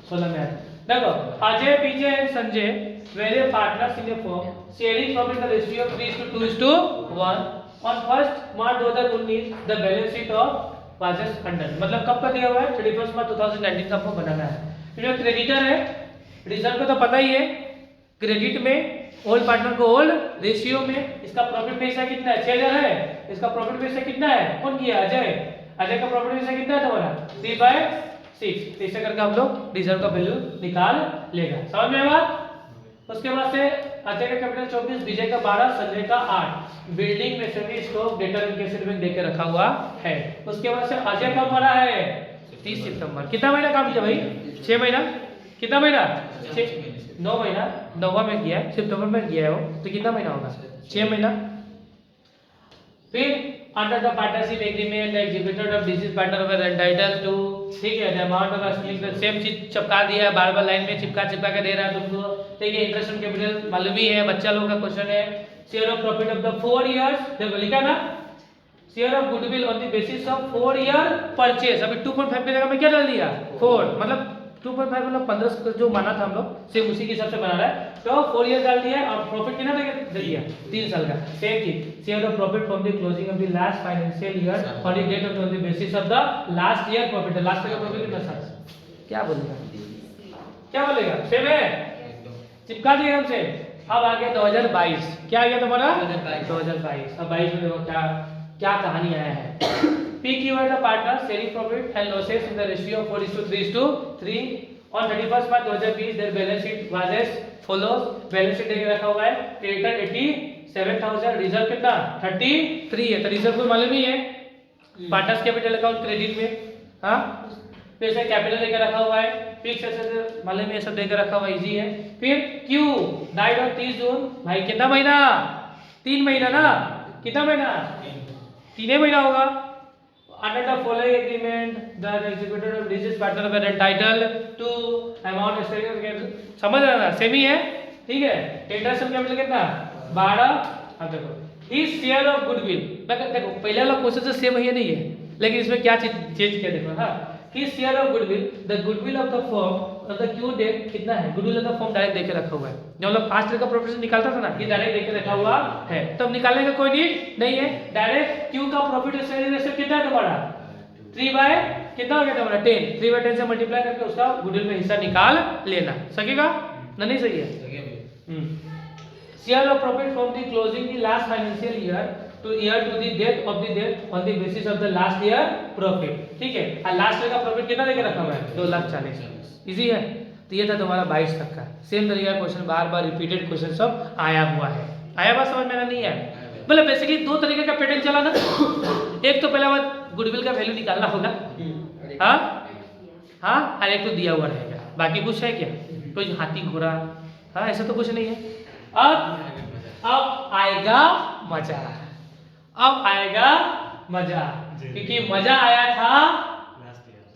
16 में आया था। देखो Ajay Vijay and Sanjay were partners in a firm sharing profit the ratio 3:2:1 on 1 March 2019 the balance sheet of was as under, मतलब कब का दिया हुआ है 31 मार्च 2019 का आपको बनाना है। फिर क्रेडिटर है, रिजर्व को तो पता ही है, क्रेडिट में ओल्ड पार्टनर को ओल्ड रेशियो में, इसका प्रॉफिट पैसा कितना है 6,000 है, इसका प्रॉफिट पैसा कितना है कौन किया अजय का प्रॉफिट पैसा कितना है तुम्हारा 3/6, तो ऐसे करके हम लोग रिजर्व का वैल्यू निकाल लेगा, समझ में बात। उसके बाद से अजय का कैपिटल 24, विजय का 12, संजय का 8, building machinery stock data cassette में देके रखा हुआ है। उसके बाद से अजय कब मरा है 30 सितंबर, कितना महीना काम किया भाई 6 महीना, कितना महीना 9 महीना, 9वां में किया है सितंबर में किया है वो, तो कितना महीना होगा 6 महीना। फिर under the partnership agreement the executor of deceased partner were entitled to, ठीक है, द अमाउंट ऑफ स्लिंग सेम चीज चिपका दिया है, बार-बार लाइन में चिपका के दे रहा है तुमको, ठीक है। इंटरेस्ट ऑन कैपिटल मालूम ही है, बच्चा लोग का क्वेश्चन है। Share of profit of the 4 years देखो लिखा ना, share of goodwill on the basis of 4 year purchase. अभी 2.5 की जगह में क्या डाल दिया 4, मतलब 2.5 मतलब 15 जो माना था हम लोग सेम उसी के हिसाब से बना रहा है, तो 4 ईयर डाल दिया और प्रॉफिट कितना दे दिया 3 साल का। सेम चीज share of profit from the closing of the last financial year on the date of the basis of the last year profit. Last year का प्रॉफिट कितना था, क्या बोलेगा, क्या बोलेगा, सेम है, चिपका दिया हमसे। अब आ गया 2022, क्या आ गया तुम्हारा 2022। अब 22 में देखो क्या क्या कहानी आया है। PQ है the partner sharing profit and losses in the ratio 4:3:3 on 31 March 2020 their balance sheet was as follows. Balance sheet देके रखा हुआ है, क्रेडिटर 87,000, रिजर्व कितना 33 है, तो रिजर्व को मालूम ही है, पार्टनर्स कैपिटल अकाउंट क्रेडिट में, हाँ पैसे कैपिटल देके रखा हुआ है, फिक्स एसेट मालूम है, सब देके रखा हुआ इजी है। फिर Q डाइड ऑन 30 जून, भाई कितना महीना 3 महीना ना, कितना महीना 3 महीना होगा। Under the following agreement, the executor of disease partner were entitled to amount estimated, समझ रहे ना, सेम ही है, ठीक है। इंटरेस्ट कैपिटल कितना 12। अब देखो इस शेयर ऑफ गुडविल, देखो पहले वाला क्वेश्चन से सेम है नहीं है, लेकिन इसमें क्या चीज चेंज किया देखो, हाँ इस share of goodwill the goodwill of the firm of the Q date कितना है, goodwill of the firm direct देके रखा हुआ है। जब हम लोग पास्ट ईयर का प्रॉफिट निकालता था ना, ये डायरेक्ट देके रखा हुआ है, तब निकालने का कोई नीड नहीं है, डायरेक्ट क्यू का प्रॉफिट रेशियो कितना है तुम्हारा 3 बाय कितना हो गया तुम्हारा 10, 3 बाय 10 से मल्टीप्लाई करके उसका गुडविल में हिस्सा निकाल लेना, सकेगा ना, नहीं सही है। Share of profit from the closing the last financial year to the date of the date on the basis of the last year profit, ठीक है। और लास्ट ईयर का प्रॉफिट कितना देके रखा हुआ है 2,40,000, इजी है। तो ये था तुम्हारा 22 तक का सेम तरीका क्वेश्चन, बार बार रिपीटेड क्वेश्चन सब आया हुआ है। आया बात समझ में नहीं है, मतलब बेसिकली 2 तरीके का पैटर्न चला ना। एक तो पहला बात गुडविल का वैल्यू निकालना होगा, हाँ हाँ, और एक तो दिया हुआ रहेगा, बाकी कुछ है क्या, कोई हाथी घोड़ा, हाँ ऐसा तो कुछ नहीं है। अब आएगा मजा, अब आएगा मजा, क्योंकि मजा आया था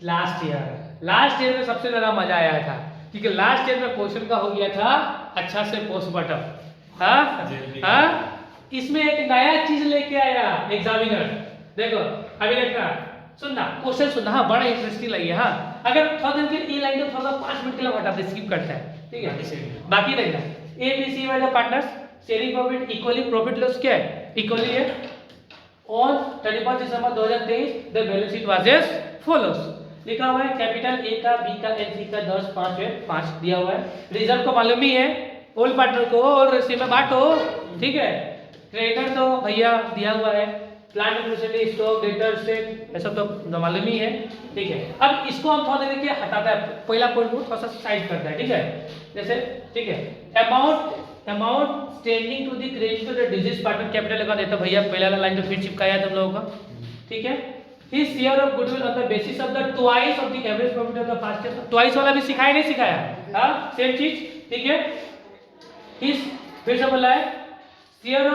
लास्ट ईयर में सबसे ज्यादा मजा आया था, क्योंकि लास्ट ईयर में क्वेश्चन का हो गया था अच्छा से पोस्टमार्टम, हाँ हाँ। इसमें एक नया चीज लेके आया एग्जामिनर, देखो अभी देखना, सुनना क्वेश्चन सुनना, हाँ बड़ा इंटरेस्टिंग लगी, हाँ अगर थोड़ा दिन के ये लाइन तो थोड़ा 5 मिनट के लिए हटा दे, स्किप करता है, ठीक है। बाकी रहेगा ABC वाले partners sharing profit equally profit loss क्या है, इक्वली है। On 31 December 2023 the balance sheet was as follows, लिखा हुआ है कैपिटल A का, B का, C का 10, 5 है, 5 दिया हुआ है। रिजर्व को मालूम ही है, ऑल पार्टनर को ऑल रेशियो में बांटो, ठीक है। क्रेडिटर तो भैया दिया हुआ है, plant and machinery, stock, debtors से ऐसा तो मालूम ही है, ठीक है। अब इसको हम थोड़ा देर के हटाता है, पहला पॉइंट को थोड़ा सा साइड करता है, ठीक है। जैसे ठीक है, amount standing to the credit the deceased partner capital लगा देता भैया, पहला वाला लाइन तो फिर चिपकाया है तुम लोगों का, ठीक है। His share of goodwill on the basis of the twice of the average profit of the fast year, twice वाला भी सिखाया नहीं सिखाया, हां सेम चीज, ठीक है। हिज फिर से बोला है share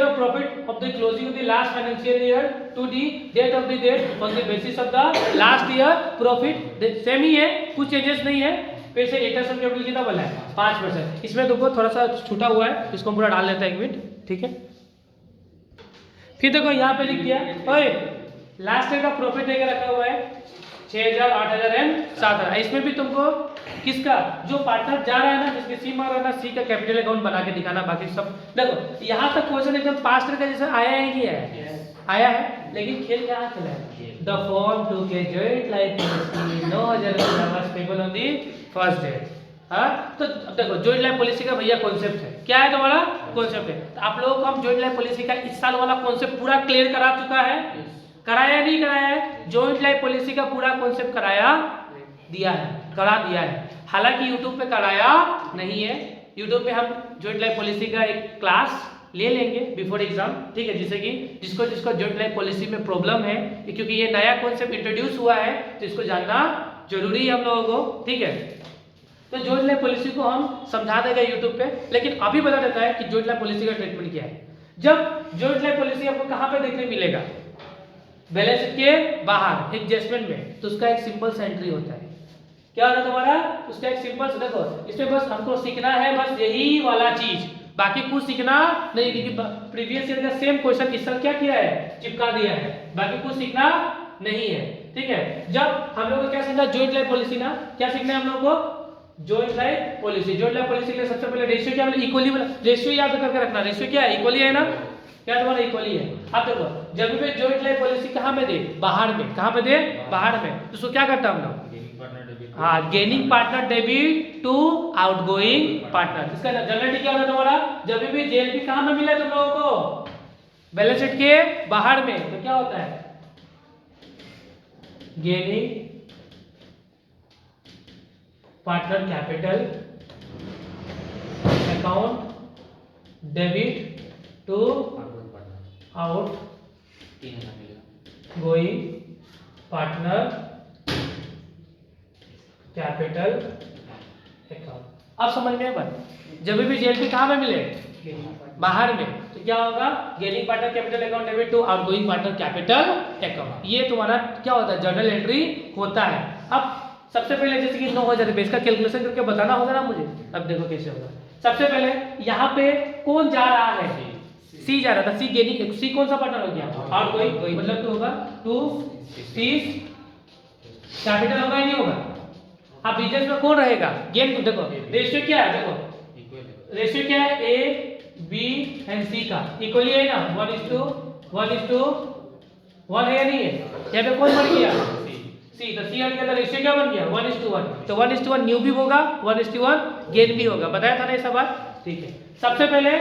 of profit of the closing of the last financial year to the date of the date on the basis of the last year profit, same ही है, कुछ चेंजेस नहीं है। फिर से इंटरेस्ट ऑन कैपिटल कितना बोला है 5%, इसमें देखो थोड़ा सा छूटा हुआ है, इसको पूरा डाल लेता है 1 मिनट, ठीक है। फिर देखो यहाँ पे लिख दिया, ओए लास्ट ईयर का प्रॉफिट देके रखा हुआ है 6,000, 8,000 एंड 7,000, इसमें भी तुमको किसका जो पार्टनर जा रहा है ना, जिसके सी मार रहा है ना, सी का कैपिटल अकाउंट बना के दिखाना, बाकी सब देखो। यहाँ तक क्वेश्चन एकदम पास्ट ईयर का जैसा आया है कि है, आया है, लेकिन खेल क्या खेला है, द फॉर्म टू के joint life policy 9,000 was payable on the first date, हाँ। तो अब देखो जॉइंट लाइफ पॉलिसी का भैया कॉन्सेप्ट है, क्या है तुम्हारा कॉन्सेप्ट है। तो आप लोगों को हम जॉइंट लाइफ पॉलिसी का इस साल वाला कॉन्सेप्ट पूरा क्लियर करा चुका है, कराया नहीं कराया है, जॉइंट लाइफ पॉलिसी का पूरा कॉन्सेप्ट कराया दिया है, करा दिया है। हालांकि यूट्यूब पे कराया नहीं है, यूट्यूब पे हम जॉइंट लाइफ पॉलिसी का एक क्लास ले लेंगे बिफोर एग्जाम, ठीक है, जिससे कि जिसको जॉइंट लाइफ पॉलिसी में प्रॉब्लम है, क्योंकि ये नया कॉन्सेप्ट इंट्रोड्यूस हुआ है तो इसको जानना जरूरी है हम लोगों को, ठीक है। तो जॉइंट लाइफ पॉलिसी को हम समझा देगा यूट्यूब पे, लेकिन अभी बता देता है कि जॉइंट लाइफ पॉलिसी का ट्रीटमेंट क्या है। जब जॉइंट लाइफ पॉलिसी आपको कहाँ पे देखने मिलेगा, बैलेंस शीट के बाहर एडजस्टमेंट में, तो उसका एक सिंपल सा एंट्री होता है, क्या होता है तुम्हारा, उसका एक सिंपल सा, देखो इसमें बस हमको सीखना है बस यही वाला चीज, बाकी कुछ सीखना नहीं, क्योंकि प्रीवियस ईयर का सेम क्वेश्चन इस साल क्या किया है, चिपका दिया है, बाकी कुछ सीखना नहीं है। ठीक है, जब हम लोग को क्या सीखना, जॉइंट लाइफ पॉलिसी ना, क्या सीखना है हम लोग को, joint life policy. Joint life policy के लिए सबसे पहले रेशियो क्या बोले, इक्वली वाला रेशियो याद करके रखना। रेशियो क्या है, इक्वली है ना, क्या तुम्हारा इक्वली है। अब देखो जब भी जॉइंट लाइफ पॉलिसी कहां में दे, बाहर में, कहां पे दे, बाहर में, तो उसको क्या करता हम लोग, हाँ gaining partner debit to outgoing partner. इसका जनरली क्या होता है तुम्हारा, जब भी जेएलपी कहां में मिला है तुम लोगों को, बैलेंस शीट के बाहर में, तो क्या होता है, gaining partner capital account debit to out going partner capital account. अब समझ में बात, जब भी जेएलपी कहां में मिले, बाहर में, तो क्या होगा, gaining partner capital account debit to outgoing partner capital account. ये तुम्हारा क्या होता है, जर्नल एंट्री होता है। अब सबसे पहले जैसे कि 9000 रुपए, इसका कैलकुलेशन करके बताना होगा ना मुझे। अब देखो कैसे होगा, सबसे पहले यहाँ पे कौन जा रहा है, सी जा रहा था, सी गेनिंग, सी कौन सा पार्टनर हो गया, आउटगोइंग, मतलब तो होगा 2 30 कैपिटल होगा, नहीं होगा। अब बिजनेस में कौन रहेगा, गेन, देखो रेशियो क्या है, देखो रेशियो क्या है, ए बी एंड सी का इक्वली है ना, 1:1 है या नहीं है, यहाँ पे कौन बन गया, सी, तो सी का रेशियो क्या बन गया, 1:1, तो 1:1 न्यू भी होगा, 1:1 गेन भी होगा, बताया था ना ये सब बात। ठीक है, सबसे पहले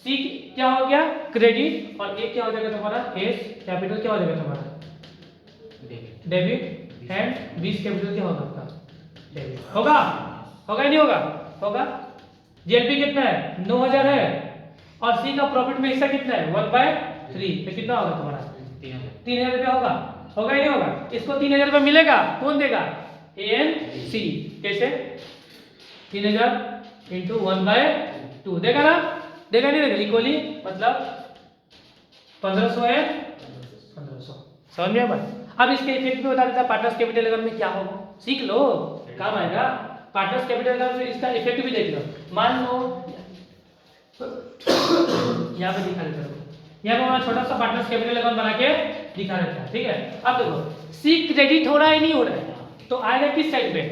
सी क्या हो गया, क्रेडिट, और ए क्या हो जाएगा तुम्हारा, एस कैपिटल क्या हो जाएगा तुम्हारा, डेबिट, एंड बी कैपिटल क्या होगा आपका, होगा, होगा नहीं होगा, होगा। जेएलपी कितना है, 9000 है, और सी का प्रॉफिट में हिस्सा कितना है, 1/3, तो कितना होगा तुम्हारा, 3000 रुपया होगा, होगा ही नहीं होगा। इसको 3000 रुपया मिलेगा, कौन देगा, ए एन सी, कैसे 3000 इंटू 1/2 देगा ना, देगा नहीं देगा, इक्वली मतलब 1500 है, 1500, समझ में बात। अब इसके इफेक्ट में बता देता पार्टनर्स कैपिटल अकाउंट में क्या होगा, सीख लो, काम आएगा। पार्टनर्स कैपिटल अकाउंट में इसका इफेक्ट भी देख लो। मान लो यहाँ पे दिखा देता हूँ, यहाँ पे हमारा छोटा सा पार्टनर्स कैपिटल अकाउंट बना के दिखा देता है। ठीक है, अब देखो सी क्रेडिट हो रहा है नहीं हो रहा है, तो आएगा किस साइड पे,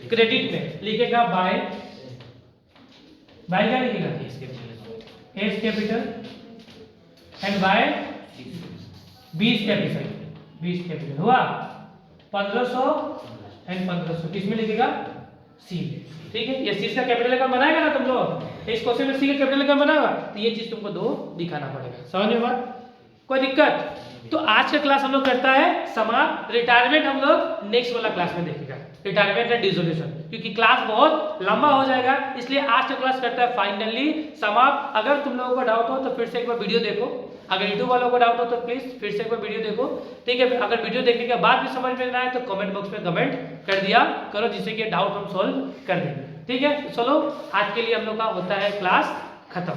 क्रेडिट में, लिखेगा बाय, बाय क्या लिखेगा, एस कैपिटल एंड बाय बीस कैपिटल, 20 कैपिटल हुआ 1500 एंड 1500, किसमें लिखेगा, सी में। ठीक है, ये सी का कैपिटल अकाउंट बनाएगा ना तुम लोग, इस क्वेश्चन में सी का कैपिटल अकाउंट बनाएगा, तो ये चीज तुमको दो दिखाना पड़ेगा, समझ में बात, कोई दिक्कत। तो आज का क्लास हम लोग करता है समाप्त, रिटायरमेंट हम लोग नेक्स्ट वाला क्लास में देखेगा, रिटायरमेंट एंड डिसोल्यूशन, क्योंकि क्लास बहुत लंबा हो जाएगा, इसलिए आज का क्लास करता है फाइनली समाप्त। अगर तुम लोगों को डाउट हो तो फिर से एक बार वीडियो देखो, अगर यूट्यूब वालों को डाउट हो तो प्लीज फिर से एक बार वीडियो देखो। ठीक है, अगर वीडियो देखने के बाद भी समझ में ना आए तो कमेंट बॉक्स में कमेंट कर दिया करो, जिससे कि डाउट हम सॉल्व कर देंगे। ठीक है, चलो आज के लिए हम लोग का होता है क्लास खत्म।